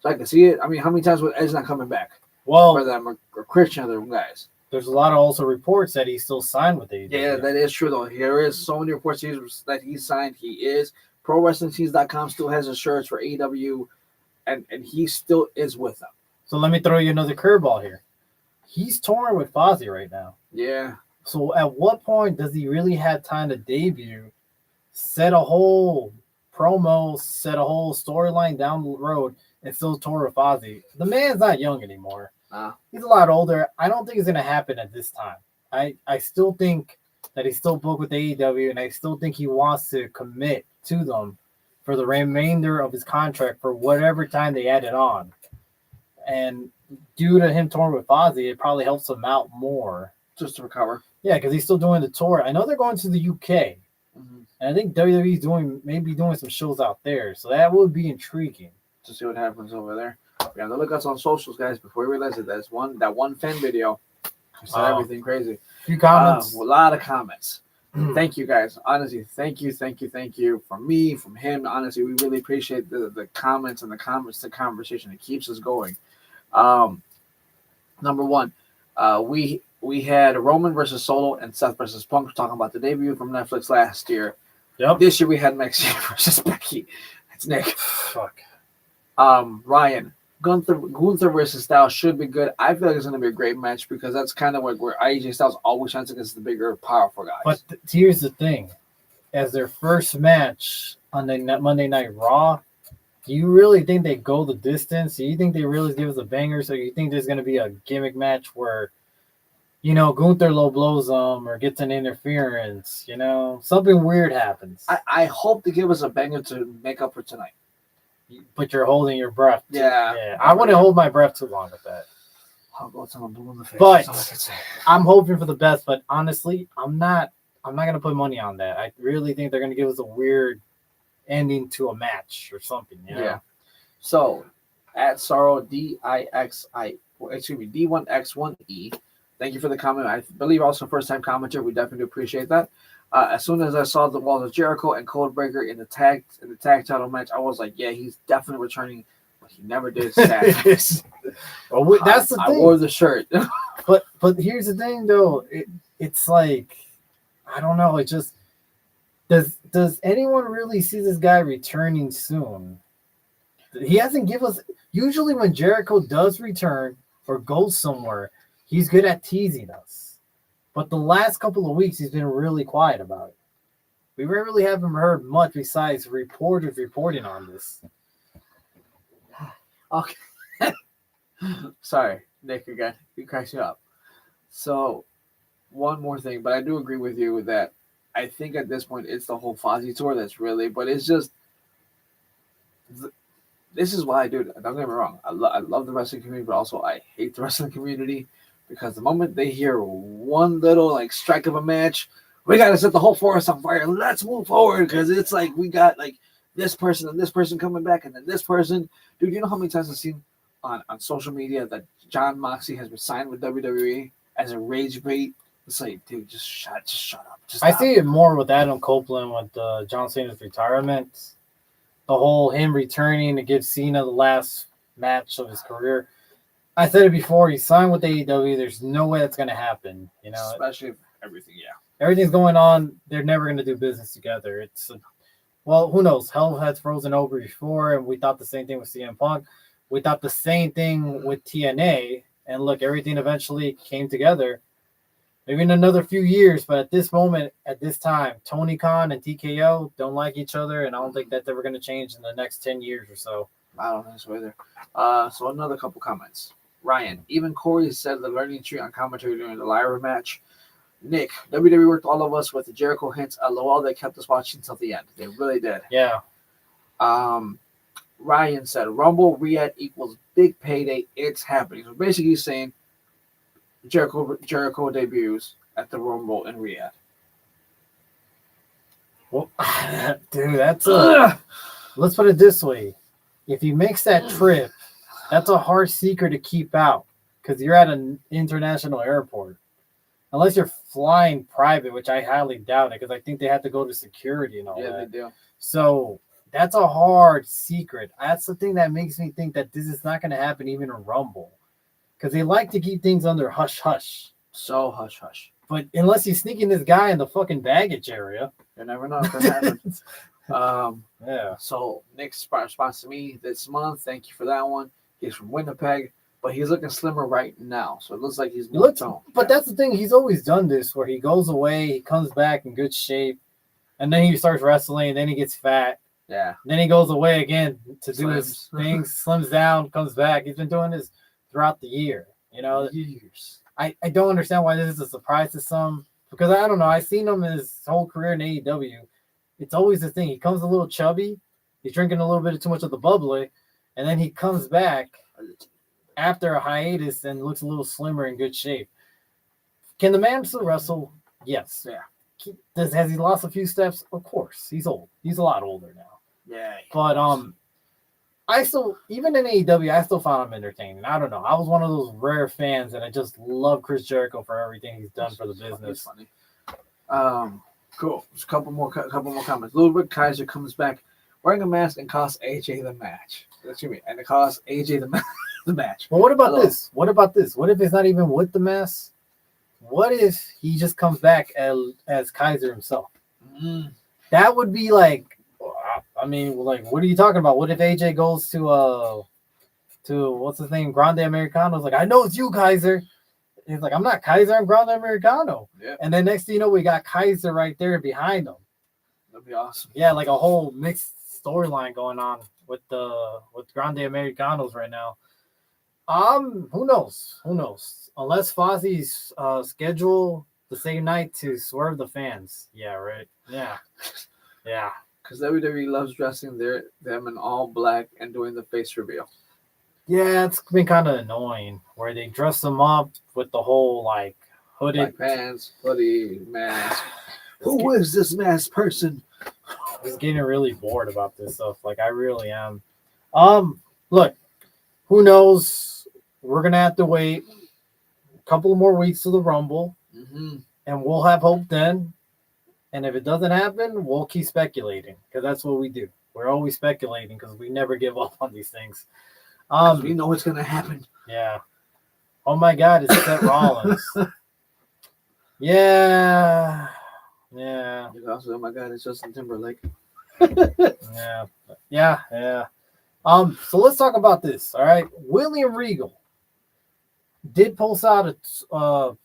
So I can see it. I mean, how many times was Edge not coming back? Well, for them or Christian, other guys. There's a lot of also reports that he's still signed with AEW. Yeah, that is true, though. There is so many reports that he's signed. He is. ProWrestlingTees.com still has his shirts for AEW, and he still is with them. So let me throw you another curveball here. He's touring with Fozzy right now. Yeah. So at what point does he really have time to debut, set a whole promo, set a whole storyline down the road, and still tour with Fozzy? The man's not young anymore. He's a lot older. I don't think it's going to happen at this time. I still think that he's still booked with AEW, and I still think he wants to commit to them for the remainder of his contract for whatever time they add it on. And due to him touring with Fozzy, it probably helps him out more. Just to recover. Yeah, because he's still doing the tour. I know they're going to the UK. Mm-hmm. And I think WWE's maybe doing some shows out there. So that would be intriguing. To see what happens over there. We have to look us on socials, guys, before we realize it. That one fan video said everything crazy. A few comments. A lot of comments. Thank you, guys. Honestly, thank you. From me, from him. Honestly, we really appreciate the comments and the conversation. It keeps us going. Number one, we had Roman versus Solo and Seth versus Punk talking about the debut from Netflix last year. Yep. This year we had Mexico versus Becky. It's Nick. Fuck. Ryan, Gunther versus Styles should be good. I feel like it's going to be a great match because that's kind of where AJ Styles always shines against the bigger, powerful guys. But here's the thing. As their first match on the Monday Night Raw, do you really think they go the distance? Do you think they really give us a banger? So you think there's going to be a gimmick match where, Gunther low blows them or gets an interference, something weird happens? I hope they give us a banger to make up for tonight. But you're holding your breath. Yeah. I wouldn't hold my breath too long with that. I'll go till I'm blue in the face. But I'm hoping for the best. But honestly, I'm not going to put money on that. I really think they're going to give us a weird ending to a match or something. Yeah. So at Sorrow D1X1E. Thank you for the comment. I believe also first time commenter. We definitely appreciate that. As soon as I saw the Walls of Jericho and Codebreaker in the tag title match, I was like, yeah, he's definitely returning. But he never did. Well, that's the thing. I wore the shirt. but here's the thing, though. It's like, I don't know. It just does anyone really see this guy returning soon? He hasn't given us. Usually, when Jericho does return or goes somewhere, he's good at teasing us. But the last couple of weeks, he's been really quiet about it. We really haven't heard much besides reporters reporting on this. Okay. Sorry, Nick, again. You cracks me up. So, one more thing, but I do agree with you that I think at this point it's the whole Fozzy tour that's really, but it's just, this is why I do it. Don't get me wrong. I love the wrestling community, but also I hate the wrestling community. Because the moment they hear one little strike of a match, we got to set the whole forest on fire. Let's move forward because it's like we got this person and this person coming back and then this person. Dude, you know how many times I've seen on social media that John Moxley has been signed with WWE as a rage bait? It's like, dude, just shut up. I see it more with Adam Copeland with John Cena's retirement. The whole him returning to give Cena the last match of his career. I said it before. He signed with AEW. There's no way that's going to happen. Especially if everything. Yeah, everything's going on. They're never going to do business together. Well, who knows? Hell has frozen over before, and we thought the same thing with CM Punk. We thought the same thing with TNA, and look, everything eventually came together. maybe in another few years, but at this moment, at this time, Tony Khan and TKO don't like each other, and I don't think that's ever going to change in the next 10 years or so. I don't think so either. So another couple comments. Ryan, even Corey said the learning tree on commentary during the Lyra match. Nick, WWE worked all of us with the Jericho hints. LOL, they kept us watching until the end. They really did. Yeah. Ryan said, Rumble Riyadh equals big payday. It's happening. So basically saying Jericho debuts at the Rumble in Riyadh. Well, dude, that's a... Let's put it this way. If he makes that trip, that's a hard secret to keep out because you're at an international airport. Unless you're flying private, which I highly doubt it because I think they have to go to security and all that. Yeah, they do. So that's a hard secret. That's the thing that makes me think that this is not going to happen even in Rumble because they like to keep things under hush-hush. So hush-hush. But unless you're sneaking this guy in the fucking baggage area. You never know if that happens. Yeah. So Nick's response to me this month, thank you for that one. He's from Winnipeg, but he's looking slimmer right now. So it looks like he's more toned. But that's the thing. He's always done this where he goes away, he comes back in good shape, and then he starts wrestling, and then he gets fat. Yeah. Then he goes away again to do his things, slims down, comes back. He's been doing this throughout the year. You know, years. I don't understand why this is a surprise to some because I don't know. I've seen him his whole career in AEW. It's always the thing. He comes a little chubby. He's drinking a little bit too much of the bubbly, and then he comes back after a hiatus and looks a little slimmer in good shape. Can the man still wrestle? Yes. Yeah. Has he lost a few steps? Of course. He's old. He's a lot older now. Yeah. But I still, even in AEW, I still found him entertaining. I don't know. I was one of those rare fans that I just love Chris Jericho for everything he's done for the business. Funny. Cool. Just a couple more comments. Ludwig Kaiser comes back wearing a mask and costs AJ the match. Excuse me, and it costs AJ the match. Well, what about this? What about this? What if it's not even with the mask? What if he just comes back as Kaiser himself? That would be like, I mean, like, what are you talking about? What if AJ goes to what's his name, Grande Americano's like, I know it's you, Kaiser. He's like, I'm not Kaiser, I'm Grande Americano. Yeah. And then next thing you know, we got Kaiser right there behind him. That'd be awesome. Yeah, like a whole mixed storyline going on with Grande Americanos right now. Who knows? Unless Fozzie's schedule the same night to swerve the fans. Yeah, right. Yeah. Yeah. Because WWE loves dressing them in all black and doing the face reveal. Yeah, it's been kind of annoying where they dress them up with the whole like hooded black pants, hoodie, mask. Who is this masked person? I was getting really bored about this stuff. Like I really am. Look, who knows? We're gonna have to wait a couple more weeks to the Rumble, and we'll have hope then. And if it doesn't happen, we'll keep speculating because that's what we do. We're always speculating because we never give up on these things. We know what's gonna happen. Yeah. Oh my God, it's Seth Rollins. Yeah. Yeah. Also, oh my God, it's Justin Timberlake. Yeah. So let's talk about this. All right. William Regal did post out a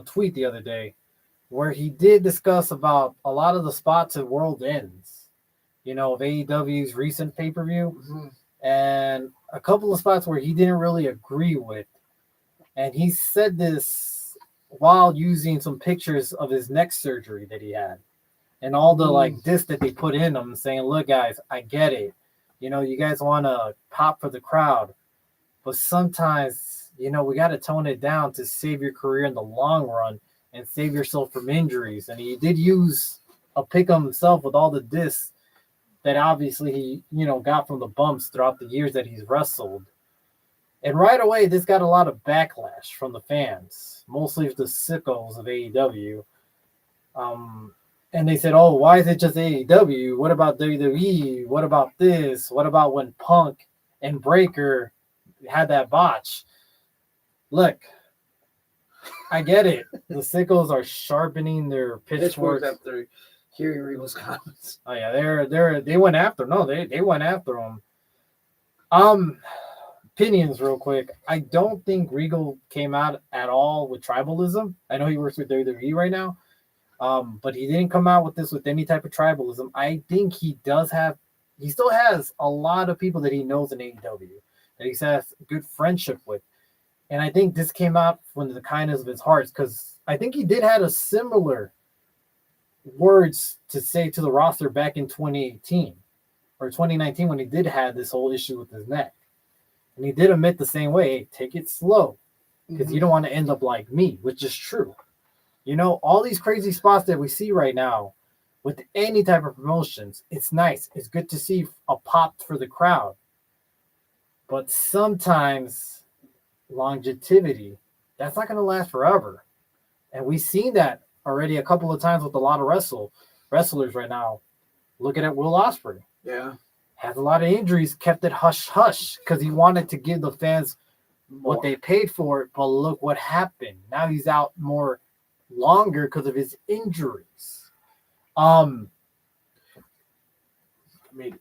tweet the other day where he did discuss about a lot of the spots at World Ends, of AEW's recent pay-per-view, and a couple of spots where he didn't really agree with. And he said this while using some pictures of his neck surgery that he had and all the disc that they put in him, saying, look, guys, I get it. You guys want to pop for the crowd, but sometimes, we got to tone it down to save your career in the long run and save yourself from injuries. And he did use a pic of himself with all the discs that obviously he, got from the bumps throughout the years that he's wrestled. And right away, this got a lot of backlash from the fans, mostly the sickos of AEW. And they said, oh, why is it just AEW? What about WWE? What about this? What about when Punk and Breaker had that botch? Look, I get it. The sickos are sharpening their pitchforks after hearing Regal's comments. Oh yeah, they went after. No, they went after him. opinions real quick. I don't think Regal came out at all with tribalism. I know he works with WWE right now, but he didn't come out with this with any type of tribalism. I think he still has a lot of people that he knows in AEW that he has good friendship with. And I think this came out from the kindness of his heart because I think he did have a similar words to say to the roster back in 2018 or 2019 when he did have this whole issue with his neck. And he did admit the same way, hey, take it slow because you don't want to end up like me, which is true. You know, all these crazy spots that we see right now with any type of promotions, it's nice. It's good to see a pop for the crowd. But sometimes longevity, that's not going to last forever. And we've seen that already a couple of times with a lot of wrestlers right now. Looking at Will Ospreay. Yeah. Has a lot of injuries, kept it hush-hush because he wanted to give the fans what they paid for it. But look what happened. Now he's out more longer because of his injuries. I mean,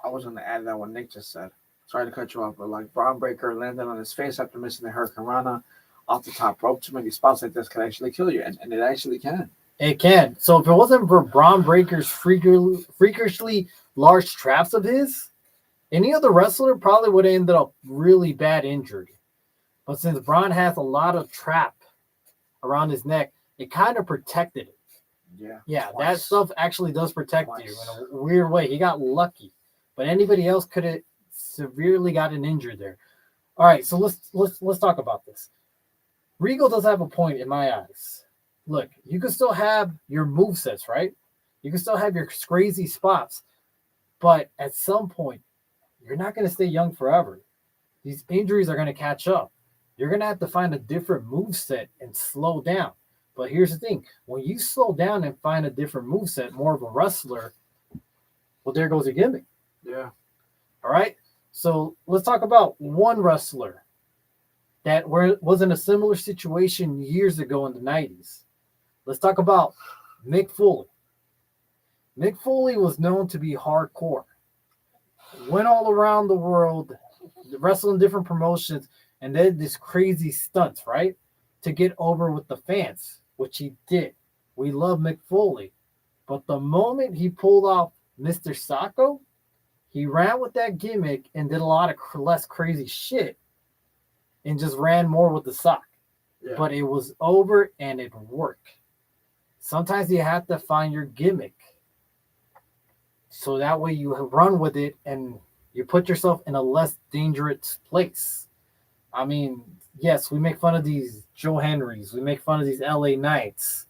I was going to add that what Nick just said. Sorry to cut you off, but like Braun Breaker landed on his face after missing the Hurricane Rana off the top rope. Too many spots like this can actually kill you, and it actually can. It can. So if it wasn't for Braun Breaker's freakishly large traps of his, any other wrestler probably would have ended up really bad injured. But since Braun has a lot of trap around his neck, it kind of protected it. Yeah, that stuff actually does protect you in a weird way. He got lucky, but anybody else could have severely gotten injured there. All right, so let's talk about this. Regal does have a point in my eyes. Look, you can still have your movesets, right? You can still have your crazy spots, but at some point, you're not going to stay young forever. These injuries are going to catch up. You're going to have to find a different moveset and slow down. But here's the thing. When you slow down and find a different moveset, more of a wrestler, well, there goes your gimmick. Yeah. All right? So let's talk about one wrestler that was in a similar situation years ago in the 90s. Let's talk about Mick Foley. Mick Foley was known to be hardcore. Went all around the world, wrestled in different promotions, and did this crazy stunts, right? To get over with the fans, which he did. We love Mick Foley. But the moment he pulled off Mr. Sacco, he ran with that gimmick and did a lot of less crazy shit and just ran more with the sock. Yeah. But it was over and it worked. Sometimes you have to find your gimmick. So that way you run with it and you put yourself in a less dangerous place. I mean, yes, we make fun of these Joe Henrys. We make fun of these LA Knights,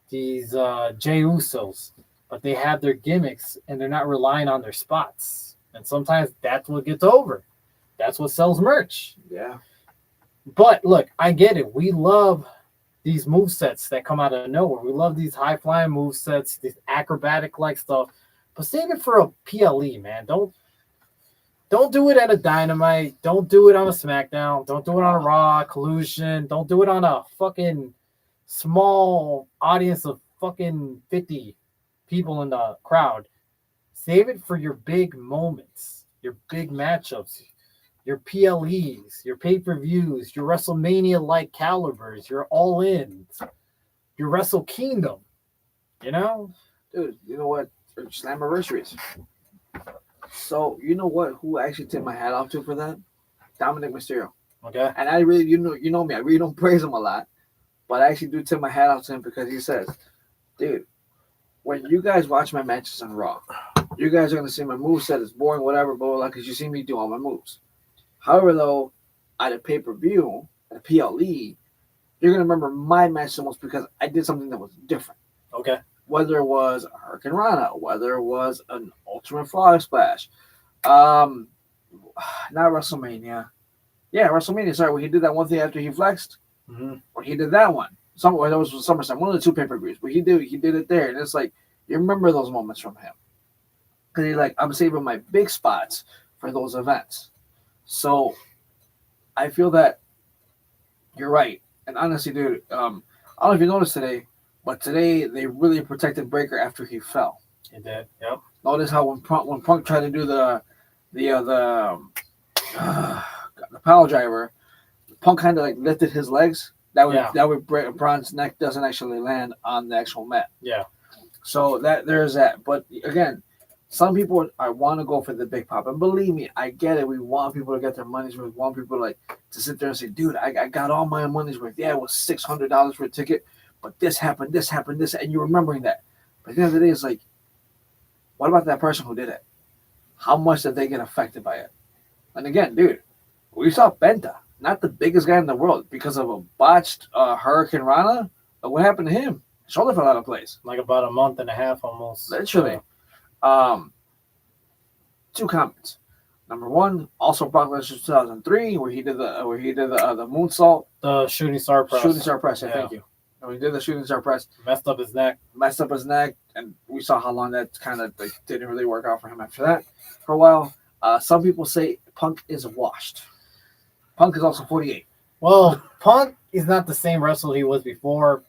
these Jey Usos, but they have their gimmicks and they're not relying on their spots. And sometimes that's what gets over. That's what sells merch. Yeah. But look, I get it. We love these movesets that come out of nowhere. We love these high-flying movesets, these acrobatic-like stuff. But save it for a PLE, man. Don't do it at a Dynamite. Don't do it on a SmackDown. Don't do it on a Raw, Collusion. Don't do it on a fucking small audience of fucking 50 people in the crowd. Save it for your big moments, your big matchups, your PLEs, your pay-per-views, your WrestleMania-like calibers, your all-ins, your Wrestle Kingdom. You know? Dude, you know what? Slammiversary. So, you know what? Who I actually tip my hat off to for that? Dominic Mysterio. Okay. And I really, you know me, I really don't praise him a lot, but I actually do tip my hat off to him because he says, dude, when you guys watch my matches on Raw, you guys are going to see my moveset is boring, whatever, blah, blah, blah, because you see me do all my moves. However, though, at a pay-per-view, at a PLE, you're going to remember my match the most because I did something that was different. Okay. Whether it was a Hurricane Rana, whether it was an Ultimate Frog Splash, not WrestleMania. Yeah, WrestleMania, sorry, when he did that one thing after he flexed, or he did that one. Somewhere that was SummerSlam, one of the two pay-per-views, but he did it there, and it's like, you remember those moments from him. Because he's like, I'm saving my big spots for those events. So, I feel that you're right. And honestly, dude, I don't know if you noticed today, but today they really protected Breaker after he fell. He did. Yep. Notice how when Punk tried to do the the pile driver, Punk kind of like lifted his legs. That way Braun's neck doesn't actually land on the actual mat. Yeah. So there's that. But again, some people I want to go for the big pop, and believe me, I get it. We want people to get their money's worth. We want people to sit there and say, "Dude, I got all my money's worth. Yeah, it was $600 for a ticket, but this happened, and you're remembering that." But at the end of the day, it's like, what about that person who did it? How much did they get affected by it? And again, dude, we saw Penta, not the biggest guy in the world, because of a botched Hurricane Rana. But what happened to him? His shoulder fell out of place. Like about a month and a half almost. Literally. Two comments. Number one, also Brock Lesnar 2003, where he did the moonsault, The shooting star press. Yeah, thank you. And we did the shooting star press. Messed up his neck. And we saw how long that kind of didn't really work out for him after that for a while. Some people say Punk is washed. Punk is also 48. Well, Punk is not the same wrestler he was before.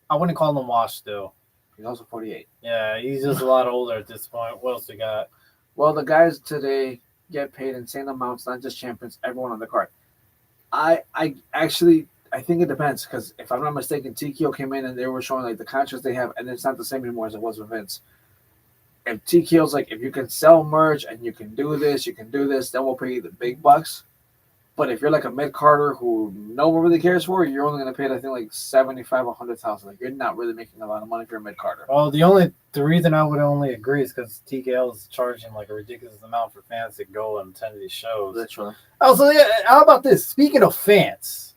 I wouldn't call him washed though. He's also 48. Yeah, he's just a lot older at this point. What else we got? Well, the guys today get paid insane amounts, not just champions, everyone on the card. I think it depends, because if I'm not mistaken, TKO came in and they were showing like the contracts they have, and it's not the same anymore as it was with Vince. If TKO's like, if you can sell merch and you can do this, then we'll pay you the big bucks. But if you're like a mid-carder who no one really cares for, you're only going to pay, I think, like $75,000 or $100,000. Like, you're not really making a lot of money if you're a mid-carder. Well, the reason I would only agree is because TKL is charging like a ridiculous amount for fans to go and attend these shows. Literally. Oh, so yeah, how about this? Speaking of fans,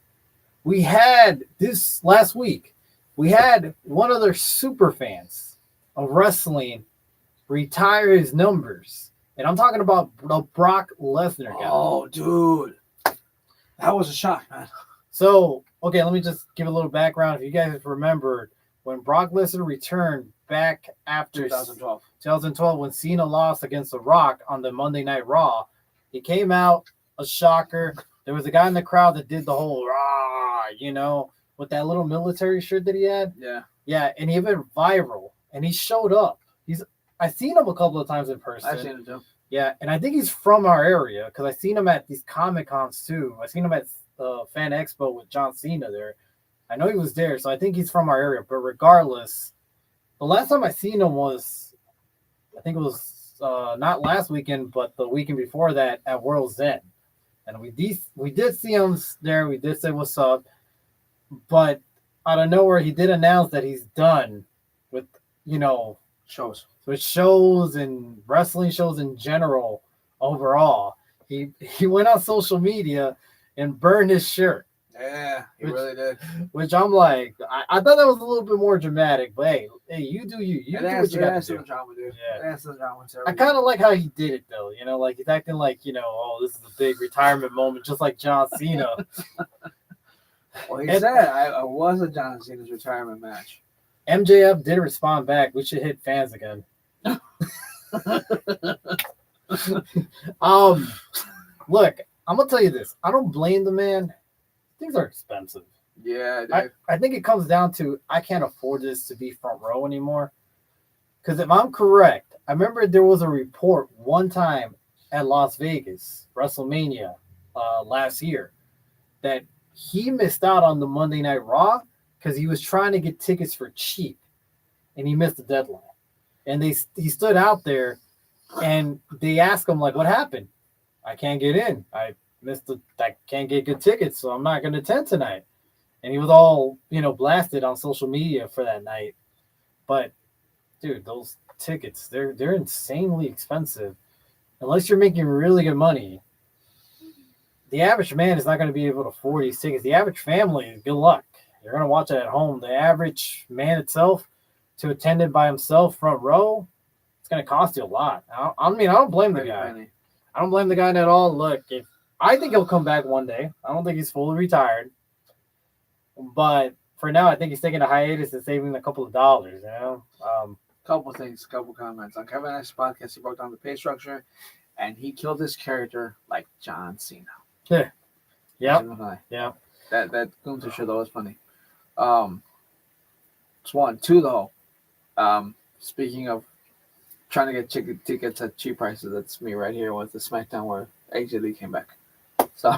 we had this last week. We had one of their super fans of wrestling retire his numbers, and I'm talking about the Brock Lesnar guy. Oh, dude. That was a shock, man. So, okay, let me just give a little background. If you guys remember, when Brock Lesnar returned back after 2012, when Cena lost against The Rock on the Monday Night Raw, he came out, a shocker. There was a guy in the crowd that did the whole rah, with that little military shirt that he had. Yeah. Yeah, and he went viral, and he showed up. I've seen him a couple of times in person. I've seen him too. Yeah, and I think he's from our area because I've seen him at these Comic-Cons too. I've seen him at Fan Expo with John Cena there. I know he was there, so I think he's from our area. But regardless, the last time I seen him was, I think it was not last weekend, but the weekend before that at World's End. And we did see him there. We did say what's up. But out of nowhere, he did announce that he's done with, shows. With shows and wrestling shows in general overall. He went on social media and burned his shirt. Yeah, he really did. Which I'm like, I thought that was a little bit more dramatic, but hey, you do you. You do what you got to do. Drama, dude. Yeah. That's the drama. I kind of like how he did it though. Like he's acting like, oh, this is a big retirement moment, just like John Cena. Well, he said I was a John Cena's retirement match. MJF did respond back. We should hit fans again. Look, I'm gonna tell you this. I don't blame the man. Things are expensive. Yeah, I think it comes down to I can't afford this to be front row anymore. Because if I'm correct, I remember there was a report one time at Las Vegas, WrestleMania, last year, that he missed out on the Monday Night Raw because he was trying to get tickets for cheap, and he missed the deadline. And he stood out there, and they asked him, like, what happened? I can't get in. I can't get good tickets, so I'm not going to attend tonight. And he was all, blasted on social media for that night. But, dude, those tickets, they're insanely expensive. Unless you're making really good money, the average man is not going to be able to afford these tickets. The average family, good luck. You're going to watch it at home. The average man itself, to attend it by himself front row, it's going to cost you a lot. I don't blame the guy. I don't blame the guy at all. Look, I think he'll come back one day. I don't think he's fully retired. But for now, I think he's taking a hiatus and saving a couple of dollars, Couple comments. On Kevin Nash's podcast, he broke down the pay structure, and he killed his character like John Cena. Yeah. Yeah. That Gunther show, though, was funny. It's one. Two, though. Speaking of trying to get tickets at cheap prices, that's me right here with the SmackDown where AJ Lee came back. So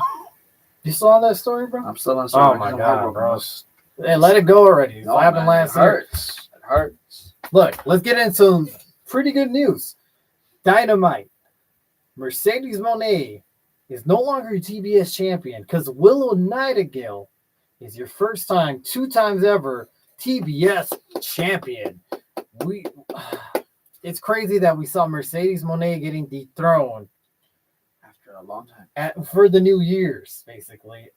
You saw that story, bro? I'm still on the story. Oh my I'm God, heartbroken, bro. Hey, let it go already. No, What happened man, last it year? hurts. It hurts. Look, let's get into some pretty good news. Dynamite. Mercedes Moné is no longer your TBS champion because Willow Nightingale is your first time, 2 times ever TBS champion. It's crazy that we saw Mercedes Moné getting dethroned After a long time. for the New Year's, basically.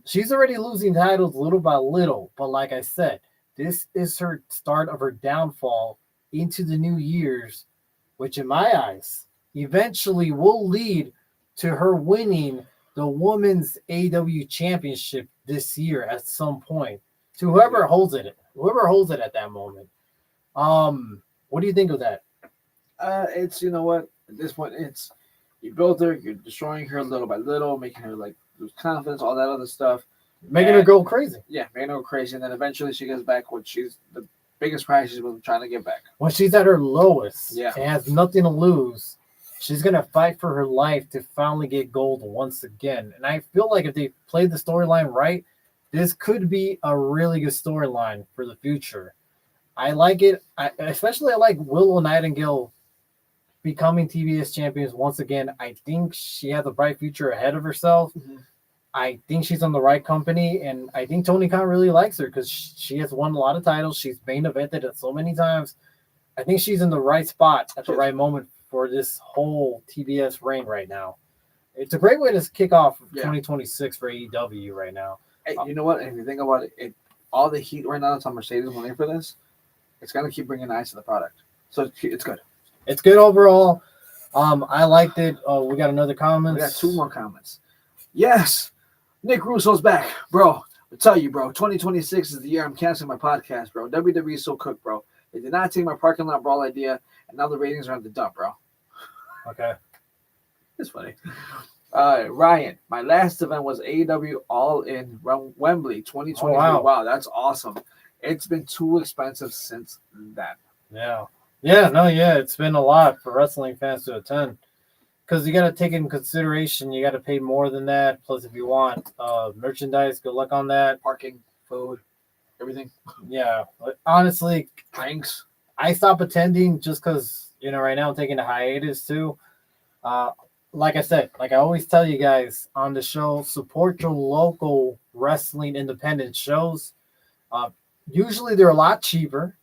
She's already losing titles little by little, but like I said, this is her start of her downfall into the New Year's, which in my eyes eventually will lead to her winning the Women's AEW Championship this year at some point. To whoever holds it at that moment. What do you think of that? It's, you know what? At this point, it's you build her, you're destroying her little by little, making her like lose confidence, all that other stuff. Making her go crazy. Yeah, making her go crazy, and then eventually she gets back what she's the biggest prize she's been trying to get back. When she's at her lowest, Yeah, and has nothing to lose, she's gonna fight for her life to finally get gold once again. And I feel like if they play the storyline right, this could be a really good storyline for the future. I like it. I like Willow Nightingale becoming TBS champions once again. I think she has a bright future ahead of herself. Mm-hmm. I think she's on the right company, and I think Tony Khan really likes her because she has won a lot of titles. She's main evented it so many times. I think she's in the right spot at the right moment for this whole TBS reign right now. It's a great way to kick off 2026 for AEW right now. Hey, you know what? If you think about it, all the heat right now that's on Mercedes winning for this, it's gonna keep bringing eyes to the product. So it's good. It's good overall. I liked it. We got another comment. We got 2 more comments. Yes, Nick Russo's back, bro. I tell you, bro. 2026 is the year I'm canceling my podcast, bro. WWE is so cooked, bro. They did not take my parking lot brawl idea, and now the ratings are on the dump, bro. Okay, it's funny. Ryan, my last event was AEW All In Wembley 2023. Oh, wow, that's awesome. It's been too expensive since then. Yeah. It's been a lot for wrestling fans to attend because you got to take in consideration. You got to pay more than that. Plus, if you want merchandise, good luck on that. Parking, food, everything. Yeah, honestly, drinks. I stopped attending just because right now I'm taking a hiatus too. Like I said, like I always tell you guys on the show, support your local wrestling independent shows. Usually they're a lot cheaper.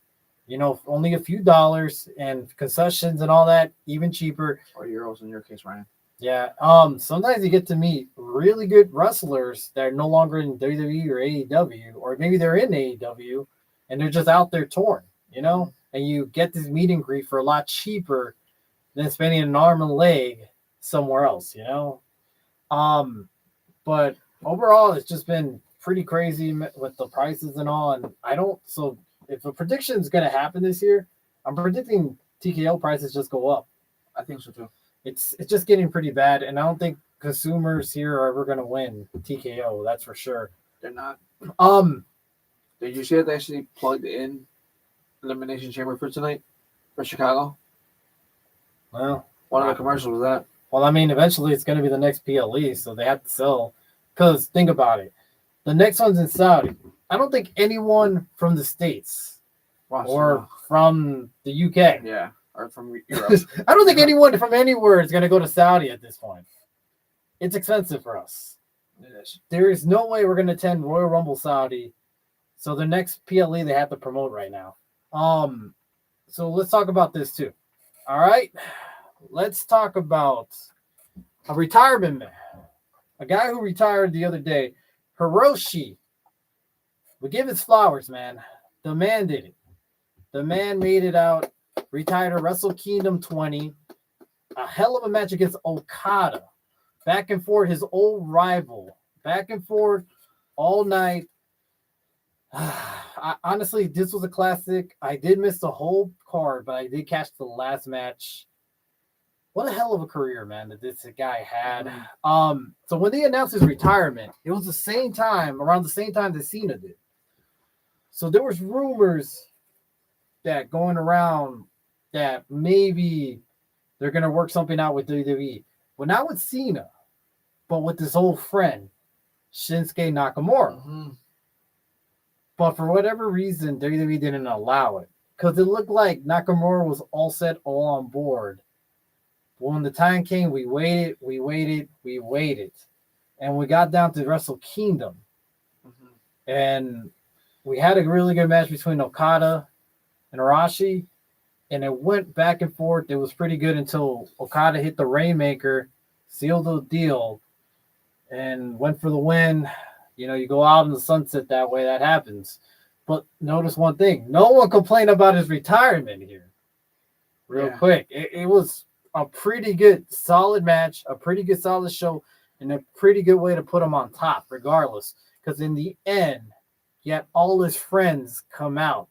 Only a few dollars and concessions and all that, even cheaper. Or euros in your case, Ryan. Yeah. Sometimes you get to meet really good wrestlers that are no longer in WWE or AEW, or maybe they're in AEW and they're just out there touring, and you get this meet and greet for a lot cheaper than spending an arm and leg somewhere else, But overall, it's just been pretty crazy with the prices and all. And if a prediction is going to happen this year, I'm predicting TKO prices just go up. I think so too. It's just getting pretty bad, and I don't think consumers here are ever going to win TKO. That's for sure. They're not. Did you see that they actually plugged in Elimination Chamber for tonight for Chicago? Well, one of the commercials was that. Well, I mean, eventually it's going to be the next PLE, so they have to sell. Because think about it, the next one's in Saudi. I don't think anyone from the States or from the UK. Yeah, or from Europe. I don't think anyone from anywhere is going to go to Saudi at this point. It's expensive for us. It is. There is no way we're going to attend Royal Rumble Saudi. So the next PLE they have to promote right now. So let's talk about this too. All right. Let's talk about a retirement man. A guy who retired the other day. Hiroshi. We give his flowers, man. The man did it. The man made it out. Retired at Wrestle Kingdom 20. A hell of a match against Okada. Back and forth, his old rival. Back and forth all night. Honestly, this was a classic. I did miss the whole card, but I did catch the last match. What a hell of a career, man, that this guy had. So when they announced his retirement, it was around the same time that Cena did. So there was rumors that going around that maybe they're going to work something out with WWE. But now with Cena, but with his old friend, Shinsuke Nakamura. Mm-hmm. But for whatever reason, WWE didn't allow it. Because it looked like Nakamura was all set, all on board. But when the time came, we waited. And we got down to Wrestle Kingdom. Mm-hmm. And we had a really good match between Okada and Hiroshi. And it went back and forth. It was pretty good until Okada hit the Rainmaker, sealed the deal, and went for the win. You know, you go out in the sunset that way, that happens. But notice one thing. No one complained about his retirement here. Real quick. It was a pretty good, solid match, a pretty good, solid show, and a pretty good way to put him on top, regardless. Because in the end, he had all his friends come out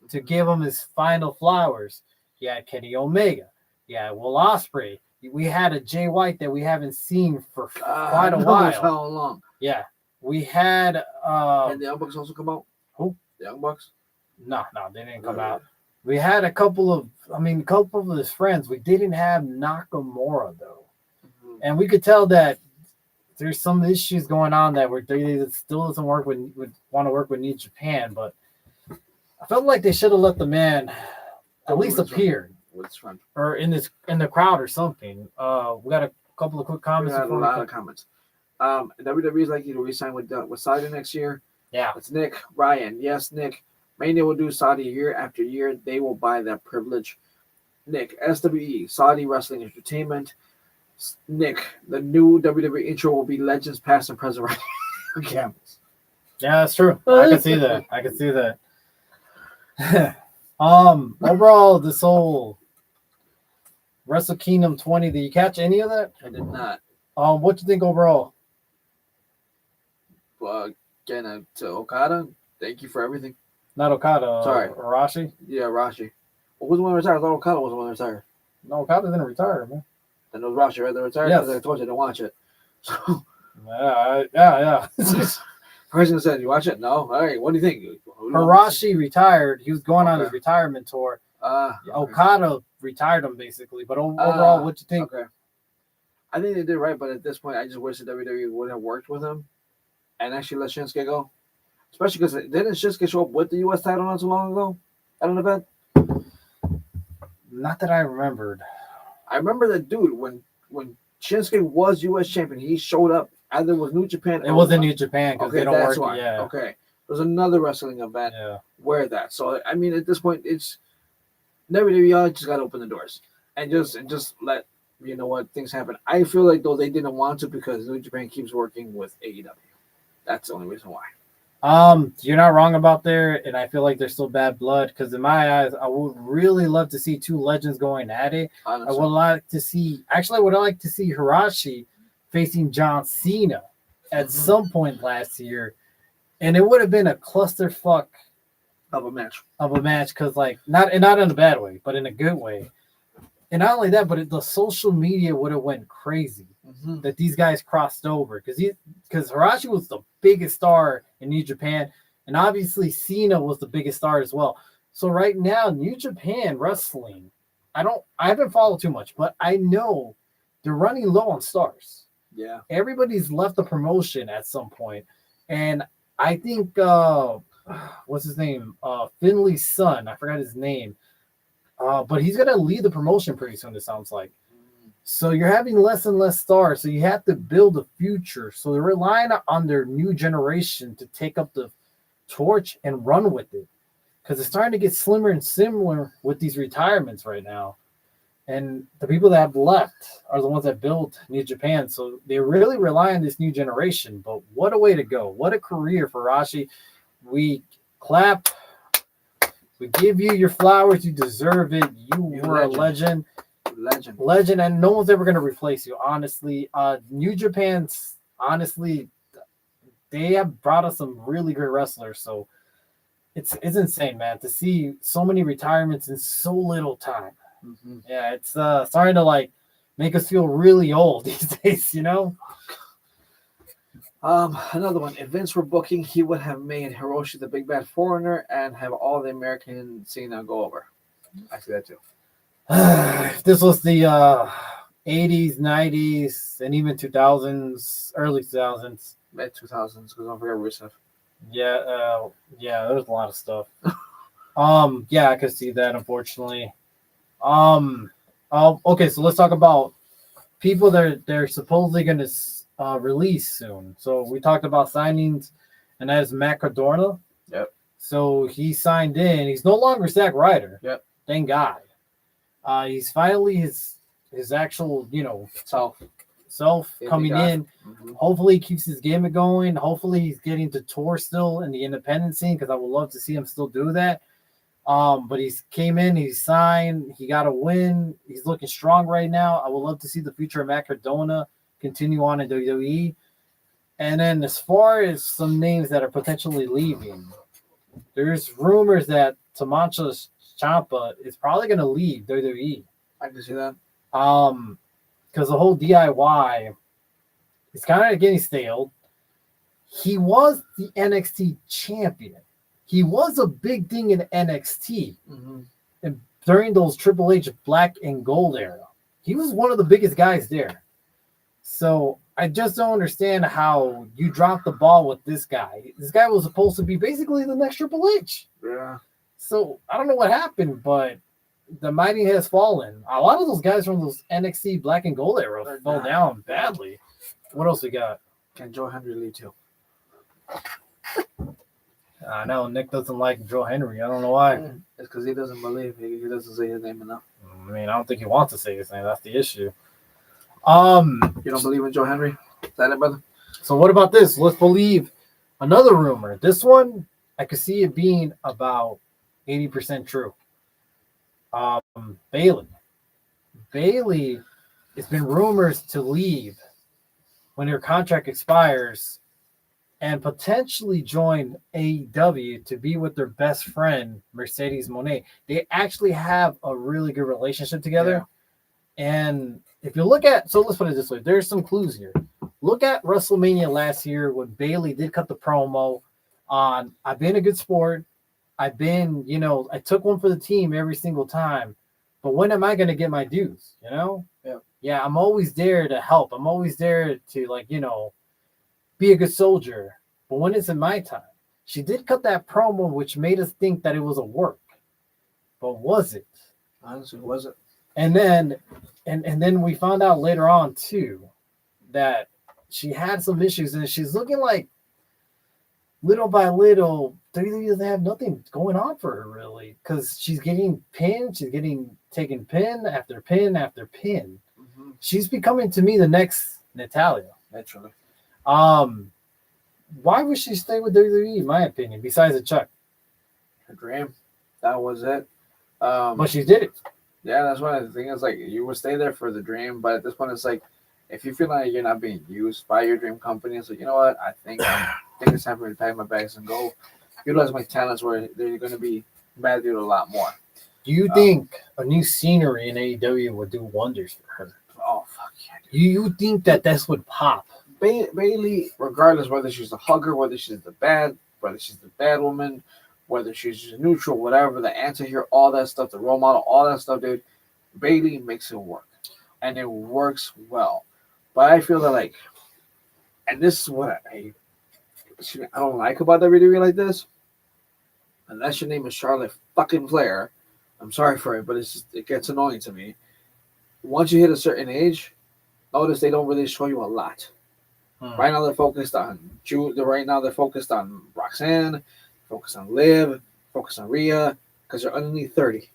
to give him his final flowers. You had Kenny Omega. You had Will Ospreay. We had a Jay White that we haven't seen for quite a while. How long? Yeah. We had... and the Young Bucks also come out? Who? The Young Bucks? No, they didn't come out. We had a couple of his friends. We didn't have Nakamura, though. Mm-hmm. And we could tell that there's some issues going on that it still doesn't work want to work with New Japan, but I felt like they should have let the man at least appear. Or in the crowd or something. We got a couple of quick comments. We got a lot of comments. WWE is likely to re-sign with Saudi next year. Yeah. It's Nick. Ryan. Yes, Nick. Mania will do Saudi year after year. They will buy that privilege. Nick. SWE. Saudi Wrestling Entertainment. Nick. The new WWE intro will be Legends Past and Present right camels. Yeah, that's true. I can see that. Overall, this whole Wrestle Kingdom 20, did you catch any of that? I did not. What do you think overall? Again, to Okada, thank you for everything. Not Okada. Sorry. Hiroshi? Yeah, Hiroshi. Well, who's the one retired? I thought Okada was the one retired. No, Okada didn't retire, man. Then it was Hiroshi, right? They retired? Yes. I told you to watch it. So, yeah. Person said, you watch it? No? All right, what do you think? Hiroshi retired. He was going on his retirement tour. Okay. Okada retired him, basically. But overall, what do you think? Okay. I think they did right, but at this point, I just wish that WWE would have worked with him and actually let Shinsuke go. Especially because didn't Shinsuke show up with the U.S. title not so long ago at an event? Not that I remembered. I remember that dude when Shinsuke was U.S. champion, he showed up. Either was New Japan. It wasn't New Japan because they don't work. Why. Yeah. Okay. There's another wrestling event where that. So I mean, at this point, it's WWE just got to open the doors and just let you know what things happen. I feel like though they didn't want to because New Japan keeps working with AEW. That's the only reason why. You're not wrong about there, and I feel like there's still bad blood because in my eyes, I would really love to see two legends going at it. Honestly. I would like to see Hiroshi facing John Cena at some point last year, and it would have been a clusterfuck of a match because not in a bad way, but in a good way. And not only that, but the social media would have went crazy that these guys crossed over because Hiroshi was the biggest star in New Japan, and obviously Cena was the biggest star as well. So right now, New Japan wrestling, I haven't followed too much, but I know they're running low on stars. Yeah, everybody's left the promotion at some point, and I think what's his name? Finley's son. I forgot his name. But he's gonna lead the promotion pretty soon. It sounds like. So you're having less and less stars. So you have to build a future. So they're relying on their new generation to take up the torch and run with it, because it's starting to get slimmer and similar with these retirements right now. And the people that have left are the ones that built New Japan. So they really rely on this new generation. But what a way to go. What a career for Rashi. We clap. We give you your flowers. You deserve it. You were a legend. Legend. And no one's ever going to replace you, honestly. New Japan's, honestly, they have brought us some really good wrestlers. So it's insane, man, to see so many retirements in so little time. Mm-hmm. Yeah, it's starting to make us feel really old these days, you know? Another one. If Vince were booking, he would have made Hiroshi the big bad foreigner and have all the American scene go over. I see that too. If this was the 80s, 90s, and even 2000s, early 2000s. Mid 2000s, because don't forget Rusev. Yeah, there's a lot of stuff. Yeah, I could see that, unfortunately. Okay, so let's talk about people that they're supposedly going to release soon. So we talked about signings, and that is Matt Cardona. Yep. So he signed in. He's no longer Zack Ryder. Yep. Thank God. He's finally his actual, self coming in. Mm-hmm. Hopefully he keeps his gimmick going. Hopefully he's getting to tour still in the independent scene, because I would love to see him still do that. But he's came in, he signed, he got a win. He's looking strong right now. I would love to see the future of Matt Cardona continue on in WWE. And then as far as some names that are potentially leaving, there's rumors that Tommaso Ciampa is probably going to leave WWE. I can see that. Because the whole DIY is kind of getting stale. He was the NXT champion. He was a big thing in NXT and during those Triple H black and gold era. He was one of the biggest guys there. So I just don't understand how you dropped the ball with this guy. This guy was supposed to be basically the next Triple H. Yeah. So I don't know what happened, but the mighty has fallen. A lot of those guys from those NXT black and gold era fell down badly. What else we got? Can Joe Henry leave too? I know Nick doesn't like Joe Henry. I don't know why. It's because he doesn't believe he doesn't say his name enough. I mean, I don't think he wants to say his name. That's the issue. You don't believe in Joe Henry? Is that it, brother? So what about this? Let's believe another rumor. This one, I could see it being about 80% true. Bailey. Bailey, it's been rumors to leave when her contract expires and potentially join AEW to be with their best friend, Mercedes Moné. They actually have a really good relationship together. Yeah. And if you look at, so let's put it this way, there's some clues here. Look at WrestleMania last year when Bailey did cut the promo on, I've been a good sport. I've been, I took one for the team every single time. But when am I going to get my dues, Yeah, I'm always there to help. I'm always there to, be a good soldier. But when it's in my time, she did cut that promo, which made us think that it was a work. But was it? Honestly, was it? And then we found out later on, too, that she had some issues. And she's looking like, little by little, WWE doesn't have nothing going on for her, really. Because she's getting pinned. She's getting taken pin after pin after pin. Mm-hmm. She's becoming, to me, the next Natalya. Naturally. Why would she stay with WWE, in my opinion, besides the check? Her dream. That was it. But she did it. Yeah, that's one of the things. Like, you would stay there for the dream, but at this point, it's like, if you feel like you're not being used by your dream company, it's like, you know what? I think it's time for me to pack my bags and go utilize my talents where they're going to be valued a lot more. Do you think a new scenery in AEW would do wonders for her? Oh, fuck yeah. Do you think that this would pop? Bailey, regardless whether she's a hugger, whether she's the bad woman, whether she's just neutral, whatever, the answer here, all that stuff, the role model, all that stuff, dude, Bailey makes it work. And it works well. But I feel that, and this is what I don't like about WWE like this. Unless your name is Charlotte fucking Flair, I'm sorry for it, but it gets annoying to me. Once you hit a certain age, notice they don't really show you a lot. Right now they're focused on Right now they're focused on Roxanne, focused on Liv, focused on Rhea, because they're underneath 30.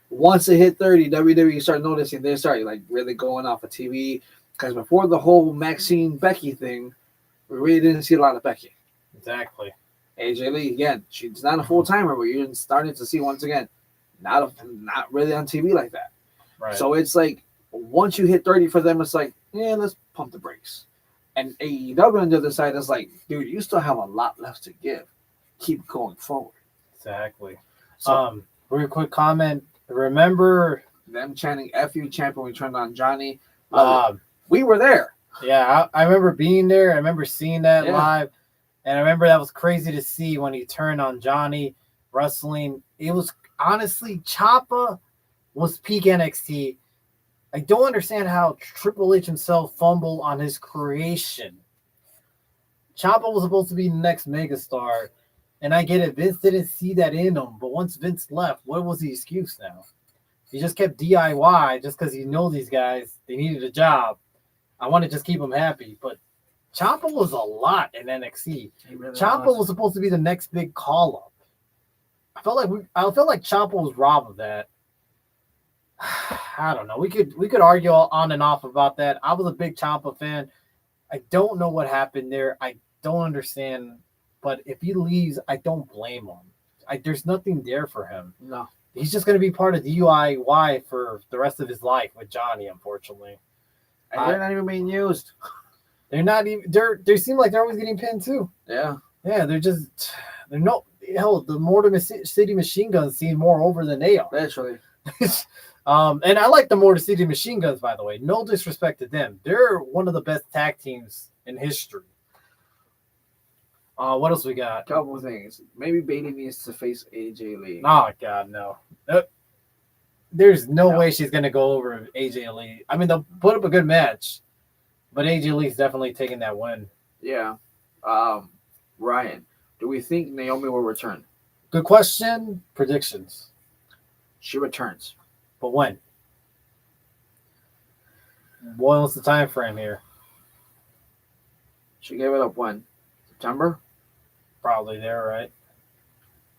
Once they hit 30, WWE start noticing they start really going off of TV. Because before the whole Maxine Becky thing, we really didn't see a lot of Becky. Exactly. AJ Lee, again, she's not a full timer, but you're starting to see once again, not really on TV like that. Right. So it's like once you hit 30 for them, it's like, yeah, let's pump the brakes. And AEW on the other side is like, dude, you still have a lot left to give. Keep going forward. Exactly. So, very quick comment. Remember them chanting "F you, champ" when we turned on Johnny. We were there. Yeah, I remember being there. I remember seeing that live. And I remember that was crazy to see when he turned on Johnny wrestling. It was honestly, Ciampa was peak NXT. I don't understand how Triple H himself fumbled on hhis creation. Ciampa was supposed to be the next megastar, and I get it. Vince didn't see that in him, but once Vince left, what was the excuse now? He just kept DIY just because he knows these guys. They needed a job. I want to just keep them happy, but Ciampa was a lot in NXT. Really Ciampa was supposed to be the next big call up. I felt like Ciampa was robbed of that. I don't know. We could argue on and off about that. I was a big Ciampa fan. I don't know what happened there. I don't understand. But if he leaves, I don't blame him. There's nothing there for him. No. He's just going to be part of DIY for the rest of his life with Johnny, unfortunately. And they're not even being used. They're not even. They seem like they're always getting pinned too. Yeah. Yeah, they're no. Hell, the Motor City Machine Guns seem more over than they are. Literally. And I like the Motor City Machine Guns, by the way. No disrespect to them. They're one of the best tag teams in history. What else we got? Couple of things. Maybe Bailey needs to face AJ Lee. Oh God, no. There's no way she's gonna go over AJ Lee. I mean, they'll put up a good match, but AJ Lee's definitely taking that win. Yeah. Ryan, do we think Naomi will return? Good question. Predictions. She returns. But when? What's the time frame here? She gave it up when? September? Probably there, right?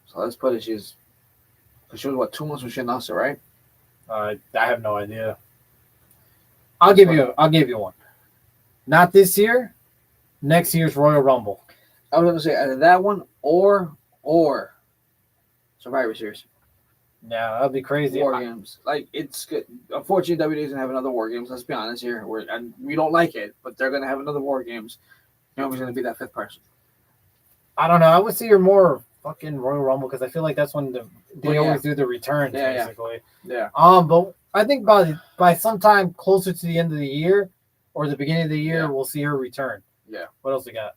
So let's put it, she was what, 2 months when she announced it, right? I have no idea. I'll give you one. Not this year. Next year's Royal Rumble. I was gonna say either that one or Survivor Series. Yeah, that'd be crazy. War Games. Like, it's good. Unfortunately, WWE's gonna have another War Games. Let's be honest here. And we don't like it, but they're gonna have another War Games. Naomi's gonna be that fifth person. I don't know. I would say you're more fucking Royal Rumble because I feel like that's when they always do the returns, basically. Yeah. But I think by sometime closer to the end of the year or the beginning of the year, we'll see her return. Yeah. What else we got?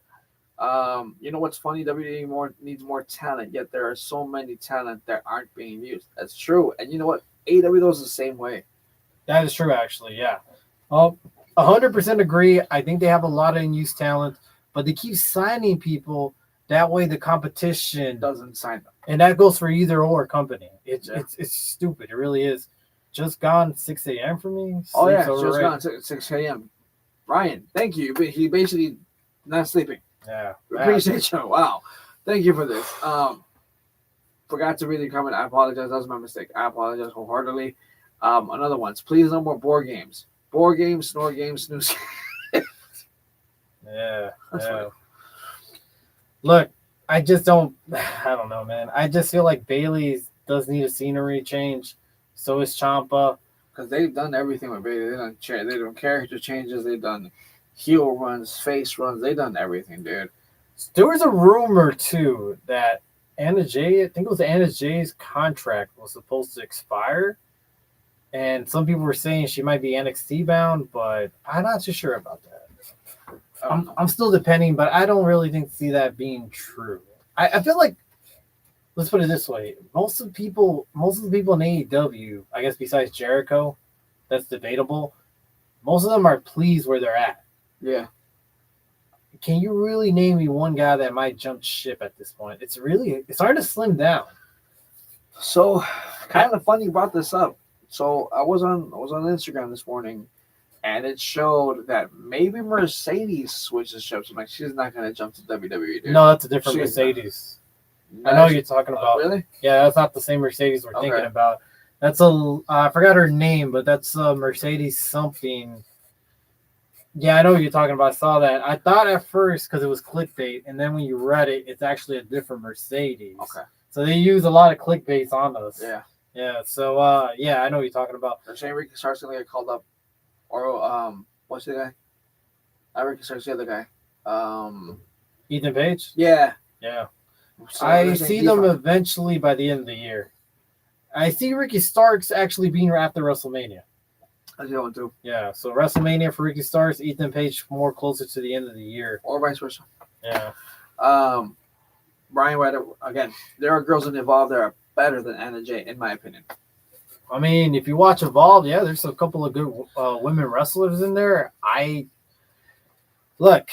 You know what's funny? WWE needs more talent, yet there are so many talent that aren't being used. That's true. And you know what? AEW is the same way. That is true, actually. Yeah. 100% agree. I think they have a lot of unused talent, but they keep signing people. That way, the competition Doesn't sign them. and that goes for either or company. It's stupid. It really is. Just gone 6 a.m. for me. Oh yeah, Sleep's just overrated. gone 6 a.m. Ryan, thank you. He basically not sleeping. Yeah. Appreciate you. Wow. Thank you for this. Forgot to read the comment. I apologize. That was my mistake. I apologize wholeheartedly. Another one. Please no more board games. Board games, snore games, snooze. Yeah. That's Yeah. funny. Look, I don't know, man. I just feel like Bailey does need a scenery change. So is Ciampa. Because they've done everything with Bailey. They done character changes. They've done heel runs, face runs. They've done everything, dude. There was a rumor, too, that Anna Jay, I think it was Anna Jay's contract was supposed to expire. And some people were saying she might be NXT bound, but I'm not too sure about that. I'm still depending, but I don't really see that being true. I feel like, let's put it this way: most of the people in AEW, I guess besides Jericho, that's debatable. Most of them are pleased where they're at. Yeah. Can you really name me one guy that might jump ship at this point? It's hard to slim down. So, kind of funny you brought this up. So I was on Instagram this morning, and it showed that maybe Mercedes switches ships. I'm like, she's not gonna jump to WWE, dude. No, that's a different She's Mercedes. I know what you're talking about. Really? Yeah, that's not the same Mercedes we're thinking about. That's I forgot her name, but that's Mercedes something. Yeah, I know what you're talking about. I saw that. I thought at first because it was clickbait, and then when you read it, it's actually a different Mercedes. Okay. So they use a lot of clickbaits on us. Yeah. Yeah. So yeah, I know what you're talking about. They're saying Ricky Stark's gonna get called up, or what's the guy? Not Ricky Stark's, the other guy. Ethan Page. Yeah. Yeah. So I they're saying see he's them on. eventually by the end of the year. I see Ricky Starks actually being after WrestleMania. That's the one too. Yeah, so WrestleMania for Ricky Starks, Ethan Page more closer to the end of the year. Or vice versa. Yeah. Brian White, again, there are girls in Evolve that are better than Anna Jay, in my opinion. I mean, if you watch Evolve, yeah, there's a couple of good women wrestlers in there. Look,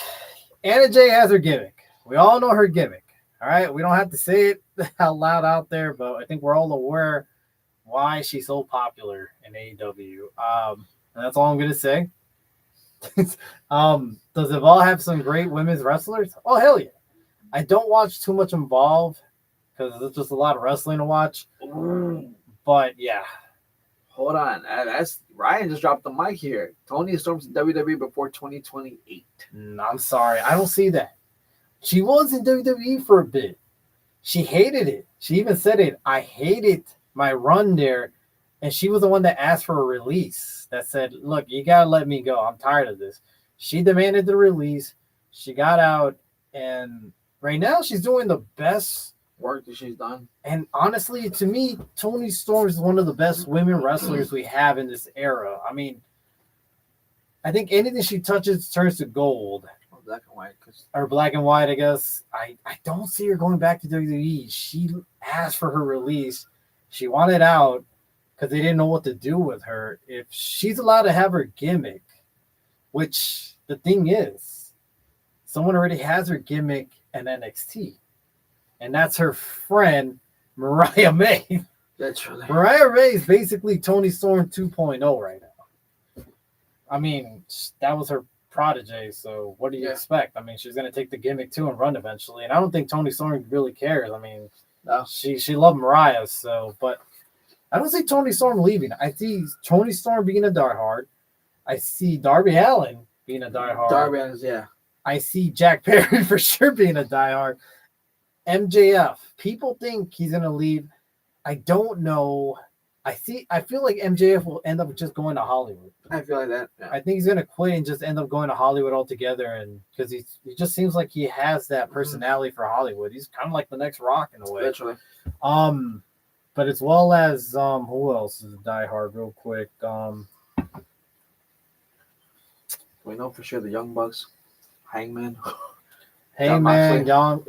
Anna Jay has her gimmick. We all know her gimmick. All right, we don't have to say it out loud out there, but I think we're all aware why she's so popular in AEW. And that's all I'm gonna say. Does Evolve have some great women's wrestlers? Oh hell yeah! I don't watch too much Evolve because there's just a lot of wrestling to watch. But yeah, Hold on. That's Ryan just dropped the mic here. Tony Storm's in WWE before 2028. I'm sorry, I don't see that. She was in WWE for a bit. She hated it. She even said it. I hated my run there. And she was the one that asked for a release that said, look, you got to let me go. I'm tired of this. She demanded the release. She got out. And right now she's doing the best work that she's done. And honestly, to me, Toni Storm is one of the best women wrestlers we have in this era. I mean, I think anything she touches turns to gold. Black and white. Or black and white, I guess. I don't see her going back to WWE. She asked for her release. She wanted out because they didn't know what to do with her. If she's allowed to have her gimmick, which the thing is, someone already has her gimmick in NXT. And that's her friend, Mariah May. That's really... Mariah May is basically Toni Storm 2.0 right now. I mean, that was her protege, so what do you expect? I mean, she's going to take the gimmick too and run eventually. And I don't think Toni Storm really cares. I mean, no. She loved Mariah, so, but I don't see Toni Storm leaving. I see Toni Storm being a diehard. I see Darby Allin being a diehard. Darby Allin, yeah. I see Jack Perry for sure being a diehard. MJF, people think he's gonna leave. I don't know. I feel like MJF will end up just going to Hollywood. I feel like that. Yeah. I think he's gonna quit and just end up going to Hollywood altogether, and because he just seems like he has that personality for Hollywood. He's kind of like the next Rock in a way. Literally. But as well as who else is a diehard? Real quick, we know for sure the Young Bucks, Hangman. Hangman, John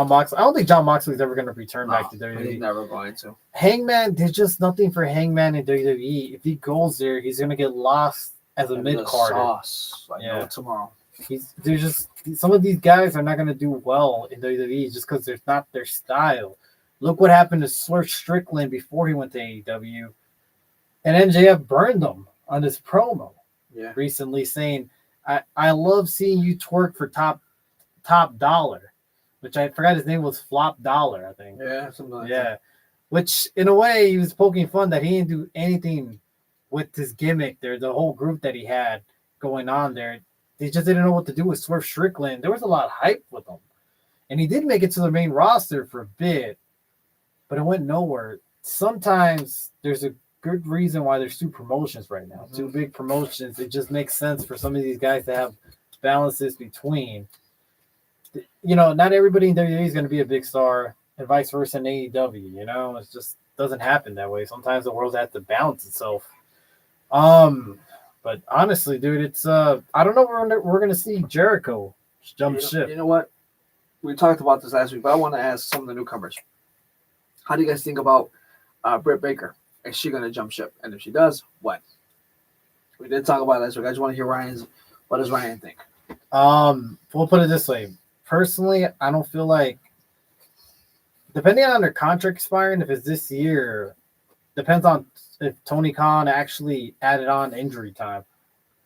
Moxley. I don't think John Moxley's ever going to return back to WWE. He's never going to. Hangman, there's just nothing for Hangman in WWE. If he goes there, he's going to get lost as a mid-carder. Know tomorrow. There's just some of these guys are not going to do well in WWE just because there's not their style. Look what happened to Swerve Strickland before he went to AEW, and MJF burned him on this promo recently, saying, "I love seeing you twerk for top dollar," which I forgot his name was Flop Dollar, I think. Yeah, something like that. Which in a way he was poking fun that he didn't do anything with his gimmick there, the whole group that he had going on there. They just didn't know what to do with Swerve Strickland. There was a lot of hype with him. And he did make it to the main roster for a bit, but it went nowhere. Sometimes there's a good reason why there's two promotions right now. Two big promotions. It just makes sense for some of these guys to have balances between. You know, not everybody in WWE is going to be a big star and vice versa in AEW. You know, it just doesn't happen that way. Sometimes the world has to balance itself. But honestly, dude, it's I don't know where we're going to see Jericho jump ship. You know what? We talked about this last week, but I want to ask some of the newcomers. How do you guys think about Britt Baker? Is she going to jump ship? And if she does, when? We did talk about it last week. I just want to hear what does Ryan think? We'll put it this way. Personally, I don't feel like, depending on their contract expiring, if it's this year, depends on if Tony Khan actually added on injury time.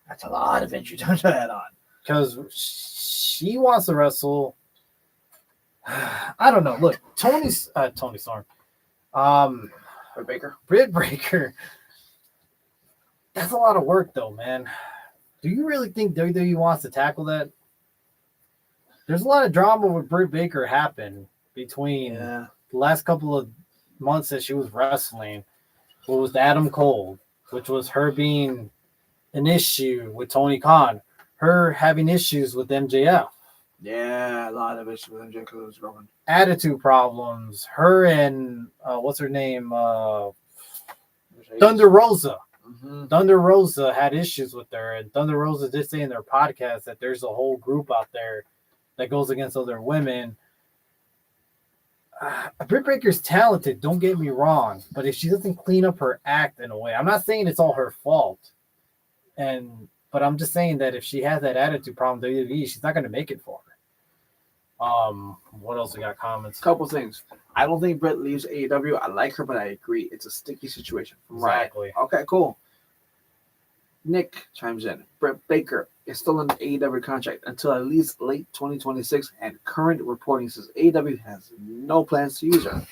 That's a lot of injury time to add on. Because she wants to wrestle. I don't know. Look, Tony Storm. Britt Baker. That's a lot of work, though, man. Do you really think WWE wants to tackle that? There's a lot of drama with Britt Baker happen between the last couple of months that she was wrestling. What was Adam Cole, which was her being an issue with Tony Khan, her having issues with MJF. Yeah, a lot of issues with MJF was growing. Attitude problems. Her and what's her name? Thunder Rosa. Mm-hmm. Thunder Rosa had issues with her, and Thunder Rosa did say in their podcast that there's a whole group out there that goes against other women. Britt Baker's talented, don't get me wrong, but if she doesn't clean up her act in a way, I'm not saying it's all her fault. But I'm just saying that if she has that attitude problem, WWE, she's not going to make it for her. What else we got? Comments? Couple things. I don't think Britt leaves AEW. I like her, but I agree it's a sticky situation. Exactly. Right. Okay, cool. Nick chimes in. Britt Baker is still in the AEW contract until at least late 2026, and current reporting says AEW has no plans to use her.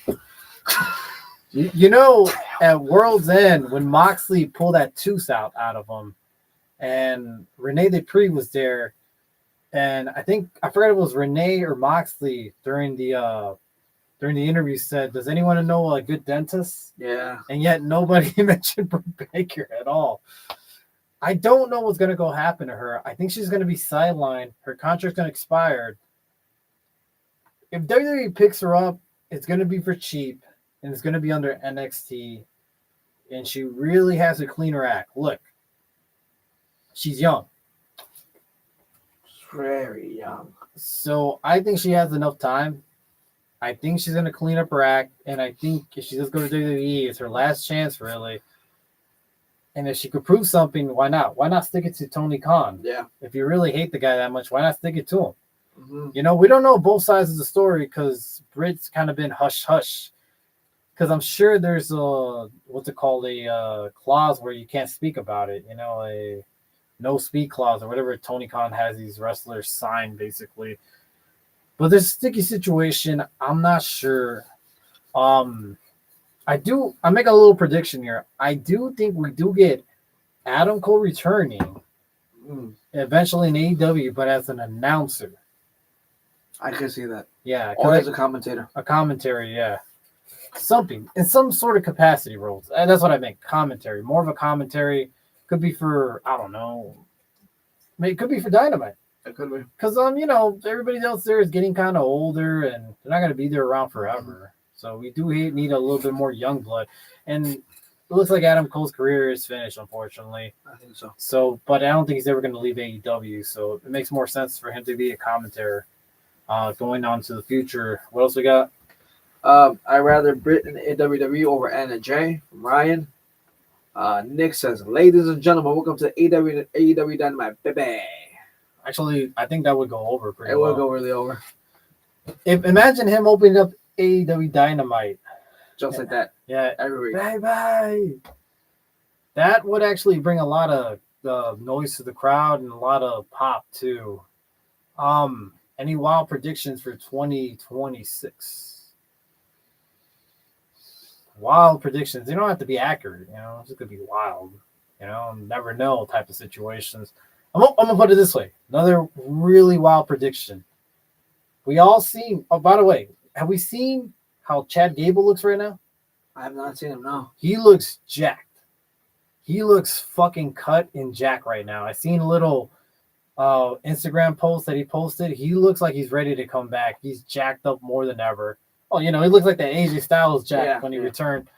You know, at World's End, when Moxley pulled that tooth out of him, and Renee Dupree was there, and I forgot if it was Renee or Moxley during the interview said, "Does anyone know a good dentist?" Yeah. And yet nobody mentioned Britt Baker at all. I don't know what's going to happen to her. I think she's going to be sidelined. Her contract's going to expire. If WWE picks her up, it's going to be for cheap, and it's going to be under NXT, and she really has to clean her act. Look, she's young. Very young. So I think she has enough time. I think she's going to clean up her act, and I think if she does go to WWE, it's her last chance, really. And if she could prove something, why not? Why not stick it to Tony Khan? Yeah. If you really hate the guy that much, why not stick it to him? Mm-hmm. You know, we don't know both sides of the story because Britt's kind of been hush-hush. Because I'm sure there's a clause where you can't speak about it. You know, a no-speak clause or whatever Tony Khan has these wrestlers sign, basically. But there's a sticky situation. I'm not sure. I make a little prediction here. I do think we do get Adam Cole returning eventually in AEW, but as an announcer. I can see that. Yeah. Or as a commentator. A commentary, yeah. Something in some sort of capacity roles. And that's what I meant. Commentary. More of a commentary. Could be for, I don't know. It could be for Dynamite. It could be. Because you know, everybody else there is getting kind of older and they're not gonna be there around forever. So we do need a little bit more young blood. And it looks like Adam Cole's career is finished, unfortunately. I think so. So, but I don't think he's ever going to leave AEW. So it makes more sense for him to be a commentator going on to the future. What else we got? I rather Britt in WWE over Anna Jay from Ryan. Nick says, ladies and gentlemen, welcome to AEW Dynamite, baby. Actually, I think that would go over pretty well. It would go really over. Imagine him opening up AEW Dynamite. Just like that. Yeah. Every week. Bye. That would actually bring a lot of noise to the crowd and a lot of pop, too. Any wild predictions for 2026? Wild predictions. They don't have to be accurate, you know. It's just going to be wild. You know, never know type of situations. I'm going to put it this way. Another really wild prediction. We all seen... Oh, by the way, have we seen how Chad Gable looks right now? I have not seen him, no. He looks jacked. He looks fucking cut and jacked right now. I seen a little Instagram post that he posted. He looks like he's ready to come back. He's jacked up more than ever. Oh, you know, he looks like the AJ Styles Jack when he returned.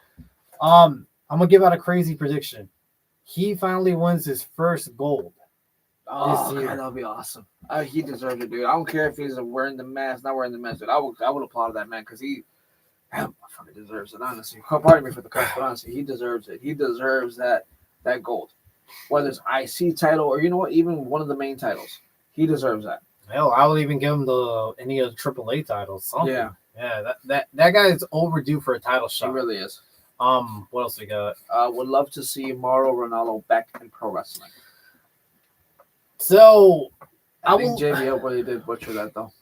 I'm going to give out a crazy prediction. He finally wins his first gold. Oh, God, that would be awesome. He deserves it, dude. I don't care if he's wearing the mask, not wearing the mask, dude. I would applaud that man because he fucking deserves it, honestly. Pardon me for the curse, but honestly, he deserves it. He deserves that gold. Whether it's IC title or, you know what, even one of the main titles. He deserves that. Hell, I would even give him any of the AAA titles. Something. Yeah, that guy is overdue for a title shot. He really is. What else we got? Would love to see Mauro Ranallo back in pro wrestling. So I think JBL really did butcher that, though.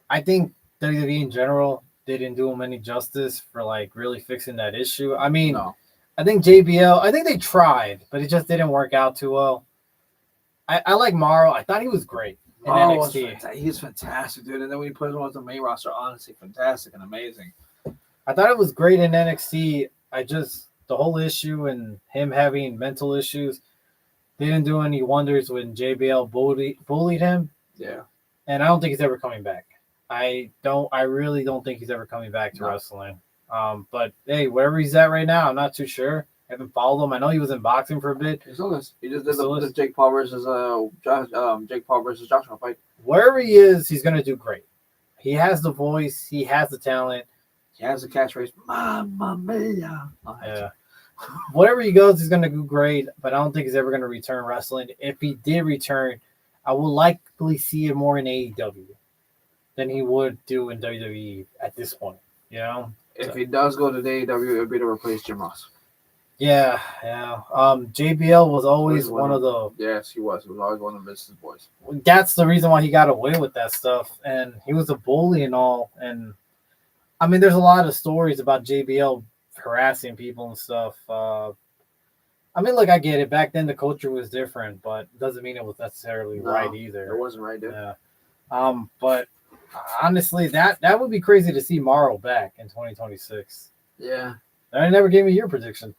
I think WWE in general didn't do him any justice for like really fixing that issue. I mean, I think JBL, I think they tried, but it just didn't work out too well. I like Mauro. I thought he was great in NXT. He's fantastic, dude. And then when you put him on the main roster, honestly, fantastic and amazing. I thought it was great in NXT. The whole issue and him having mental issues didn't do any wonders when JBL bullied him. Yeah. And I don't think he's ever coming back. I really don't think he's ever coming back to wrestling. But hey, wherever he's at right now, I'm not too sure. I haven't followed him. I know he was in boxing for a bit. He just did the Jake Paul versus Joshua fight. Wherever he is, he's gonna do great. He has the voice. He has the talent. He has a catchphrase, Mamma Mia. Oh, Yeah. Whatever he goes, he's gonna do great, but I don't think he's ever gonna return wrestling. If he did return, I will likely see him more in AEW than he would do in WWE at this point. You know? If he does go to the AEW, it would be to replace Jim Ross. Yeah. JBL was always one of the. Yes, he was. He was always one of Vince's boys. That's the reason why he got away with that stuff, and he was a bully and all. And I mean, there's a lot of stories about JBL harassing people and stuff. I mean, look, I get it. Back then, the culture was different, but it doesn't mean it was necessarily right either. It wasn't right, dude. Yeah. But honestly, that would be crazy to see Morrow back in 2026. Yeah. I never gave me your prediction.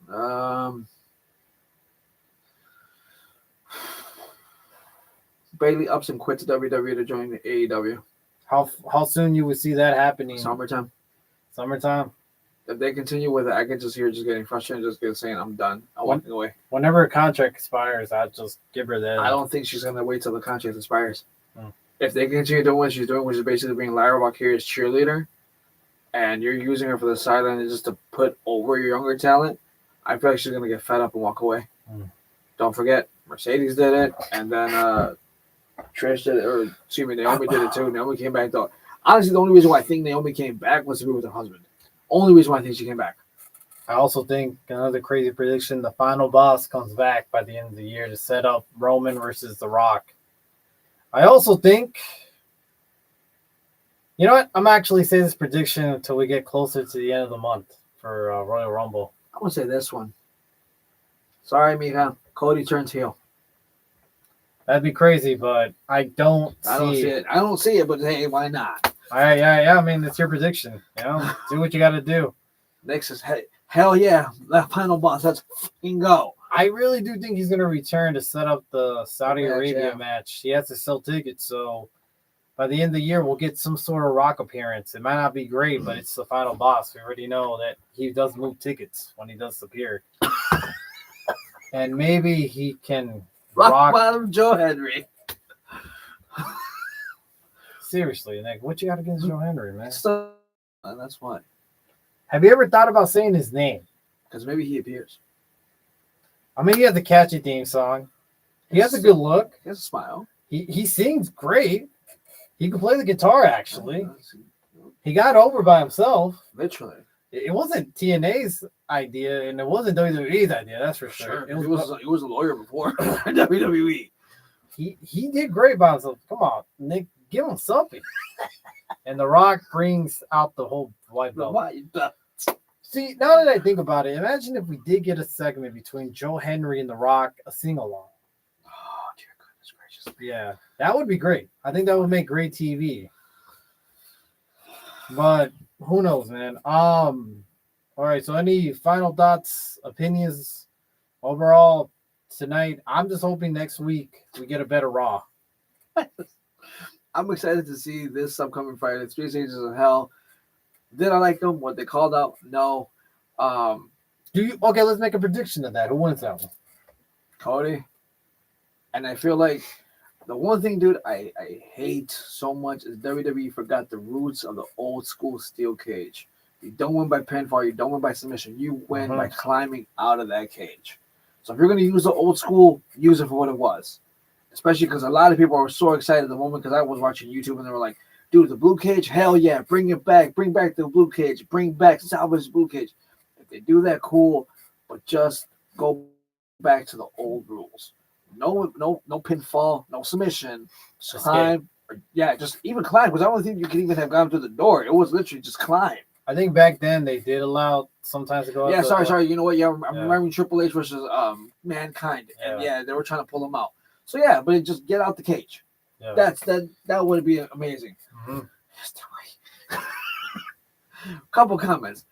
Bailey ups and quits WWE to join the AEW. How soon you would see that happening? Summertime. If they continue with it, I can just hear just getting frustrated, just saying, I'm done. I'm walking away. Whenever a contract expires, I'll just give her that. I don't think she's going to wait till the contract expires. If they continue doing what she's doing, which is basically being Lyra Valkyria's cheerleader, and you're using her for the sideline just to put over your younger talent, I feel like she's going to get fed up and walk away. Don't forget, Mercedes did it, and then Trish did it, or excuse me, Naomi did it too. Naomi came back, though. Honestly, the only reason why I think Naomi came back was to be with her husband. Only reason why I think she came back. I also think another crazy prediction: the final boss comes back by the end of the year to set up Roman versus The Rock. I also think, you know what? I'm actually saying this prediction until we get closer to the end of the month for Royal Rumble. I'm gonna say this one. Sorry, Mika. Cody turns heel. That'd be crazy, but I don't see it. I don't see it, but hey, why not? Yeah. I mean, it's your prediction. You know, do what you got to do. Next is hell yeah, that final boss. Let's fucking go. I really do think he's going to return to set up the Saudi Arabia match. He has to sell tickets, so by the end of the year, we'll get some sort of Rock appearance. It might not be great, but it's the final boss. We already know that he does move tickets when he does appear. And maybe he can rock bottom Joe Henry. Seriously, Nick, what you got against Joe Henry, man? That's why. Have you ever thought about saying his name? Because maybe he appears. I mean, he has a catchy theme song. He has a good look. He has a smile. He sings great. He can play the guitar, actually. He got over by himself. Literally. It wasn't TNA's idea, and it wasn't WWE's idea, that's for sure. He was a lawyer before WWE. He did great by himself. Come on, Nick, give him something. And The Rock brings out the whole white belt. See, now that I think about it, imagine if we did get a segment between Joe Henry and The Rock, a sing-along. Oh, dear goodness gracious. Yeah, that would be great. I think that would make great TV. But who knows, man? All right, so any final thoughts, opinions overall tonight? I'm just hoping next week we get a better Raw. I'm excited to see this upcoming Friday. 3 Stages of Hell. Did I like them? What they called out? No. Okay, let's make a prediction of that. Who wins that one? Cody. And I feel like the one thing, dude, I hate so much is WWE forgot the roots of the old school steel cage. You don't win by pinfall. You don't win by submission. You win by climbing out of that cage. So if you're going to use the old school, use it for what it was. Especially because a lot of people were so excited at the moment because I was watching YouTube and they were like, dude, the blue cage, hell yeah, bring it back. Bring back the blue cage. Bring back salvage blue cage. If they do that, cool. But just go back to the old rules. No pinfall, no submission. Just climb. Just even climb. Because I don't think you can even have gone through the door. It was literally just climb. I think back then they did allow sometimes to go. Yeah, sorry. You know what? Yeah, I'm remembering Triple H versus Mankind. And they were trying to pull him out. So yeah, but just get out the cage. Yeah. That would be amazing. Couple comments.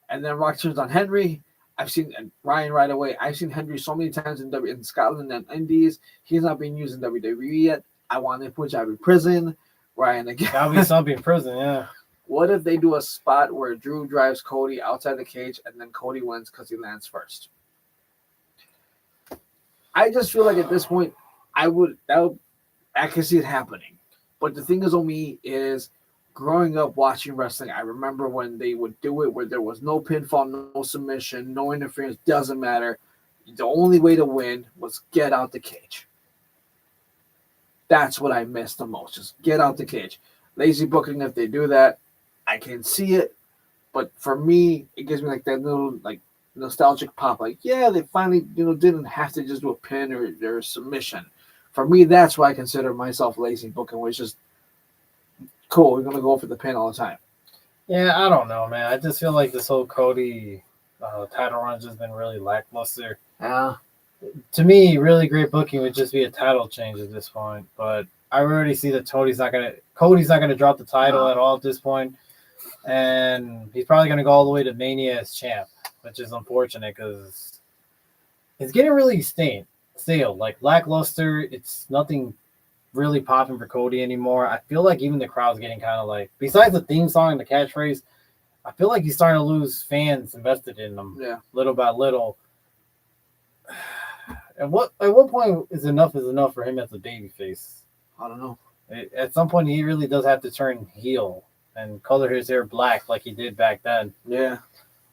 And then Rock turns on Henry. I've seen Ryan right away. I've seen Henry so many times in Scotland and Indies. He's not being used in WWE yet. I want to put Jabby in prison. Ryan again. That'll be something in prison, yeah. What if they do a spot where Drew drives Cody outside the cage and then Cody wins because he lands first? I just feel like at this point, I can see it happening. But the thing is on me is growing up watching wrestling, I remember when they would do it where there was no pinfall, no submission, no interference, doesn't matter. The only way to win was get out the cage. That's what I miss the most. Just get out the cage. Lazy booking, if they do that, I can see it. But for me, it gives me like that little like nostalgic pop. Like, yeah, they finally, didn't have to just do a pin or a submission. For me, that's why I consider myself lazy booking, which is cool. We're gonna go for the pin all the time. Yeah, I don't know, man. I just feel like this whole Cody title run has been really lackluster. Yeah. To me, really great booking would just be a title change at this point. But I already see that Cody's not gonna drop the title at all at this point, and he's probably gonna go all the way to Mania as champ, which is unfortunate because it's getting really stale, like lackluster. It's nothing really popping for Cody anymore. I feel like even the crowd's getting kind of like, besides the theme song and the catchphrase, I feel like he's starting to lose fans invested in him. Yeah. Little by little. At what point is enough for him as a babyface? I don't know. At some point, he really does have to turn heel and color his hair black like he did back then. Yeah.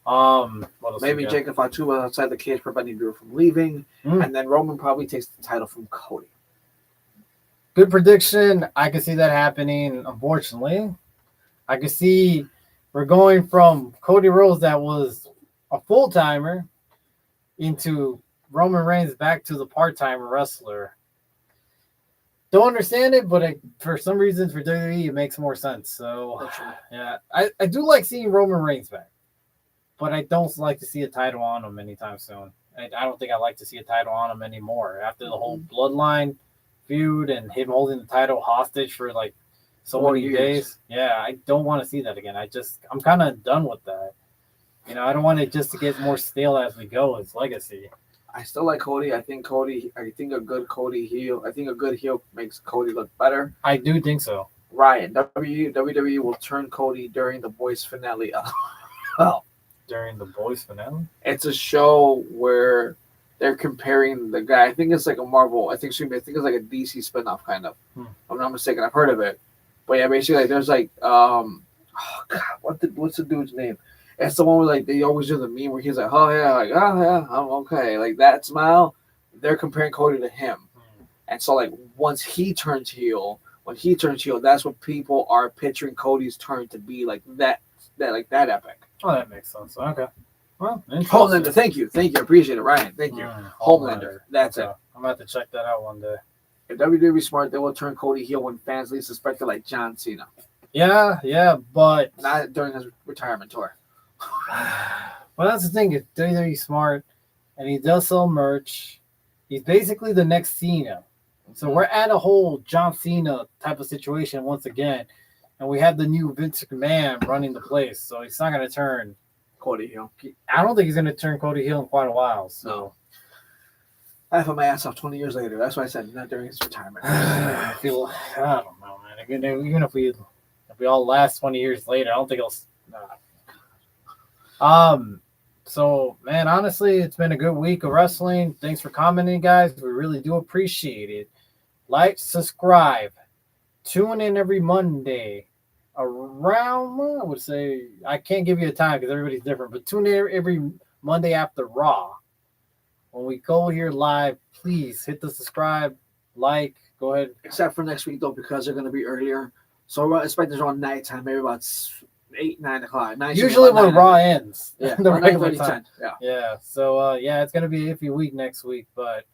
What else Maybe Jacob Fatu outside the cage preventing Drew from leaving, and then Roman probably takes the title from Cody. Good prediction. I can see that happening. Unfortunately, I can see we're going from Cody Rhodes, that was a full timer, into Roman Reigns back to the part-time wrestler. Don't understand it, but for some reasons for WWE, it makes more sense. So, yeah, I do like seeing Roman Reigns back, but I don't like to see a title on him anytime soon. I don't think I like to see a title on him anymore after the whole Bloodline feud and him holding the title hostage for like so many days. Yeah, I don't want to see that again. I'm kind of done with that. I don't want it just to get more stale as we go. It's legacy. I still like Cody. I think a good Cody heel. I think a good heel makes Cody look better. I do think so. Ryan, WWE will turn Cody during the Boys finale. Oh. During the Boys finale? It's a show where they're comparing the guy. I think it's like a Marvel. I think it's like a DC spinoff kind of. I'm not mistaken. I've heard of it. But yeah, basically there's like oh God, what's the dude's name? It's the one where like they always do the meme where he's like, oh yeah, I'm okay. Like that smile. They're comparing Cody to him. And so like once he turns heel, that's what people are picturing Cody's turn to be, like that epic. Oh, that makes sense. Okay. Well, Homelander, thank you. Appreciate it, Ryan. Thank you. Homelander. That's it. I'm about to check that out one day. If WWE smart, they will turn Cody heel when fans least suspect it, like John Cena. Yeah, but not during his retirement tour. Well, that's the thing. If WWE smart and he does sell merch, he's basically the next Cena. So we're at a whole John Cena type of situation once again, and we have the new Vince McMahon running the place. So he's not going to turn Cody heel. I don't think he's going to turn Cody heel in quite a while. So I have my ass off 20 years later. That's why I said not during his retirement. I don't know, man. Even if we all last 20 years later, I don't think it'll. So, man, honestly, it's been a good week of wrestling. Thanks for commenting, guys. We really do appreciate it. Like, subscribe. Tune in every Monday around, I would say, I can't give you a time because everybody's different, but tune in every Monday after Raw. When we go here live, please hit the subscribe, like, go ahead. Except for next week, though, because they're going to be earlier. So I expect it's around nighttime, maybe about 8, 9 o'clock. Usually when Raw ends. Yeah, the regular 9:30, time. 10. Yeah. So, it's going to be an iffy week next week. But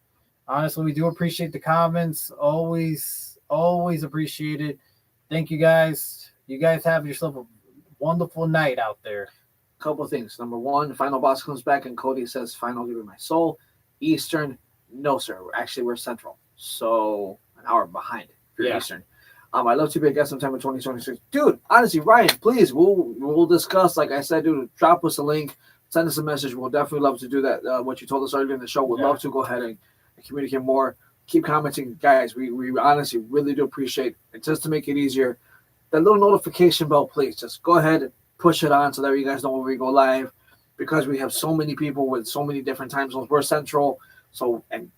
honestly, we do appreciate the comments. Always appreciate it. Thank you, guys. You guys have yourself a wonderful night out there. Couple of things. Number one, Final Boss comes back and Cody says, "Final, give me my soul." Eastern, no, sir. We're Central. So an hour behind for Eastern. I'd love to be a guest sometime in 2026. Dude, honestly, Ryan, please, we'll discuss. Like I said, dude, drop us a link, send us a message. We'll definitely love to do that. What you told us earlier in the show, we'd love to go ahead and communicate more. Keep commenting, guys. We honestly really do appreciate it. Just to make it easier, that little notification bell, please. Just go ahead and push it on so that you guys know when we go live. Because we have so many people with so many different time zones. We're Central, and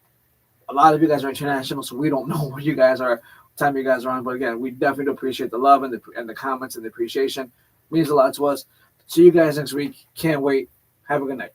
a lot of you guys are international, so we don't know where you guys are time you guys are on. But again, we definitely do appreciate the love and the comments and the appreciation. Means a lot to us. See you guys next week. Can't wait. Have a good night.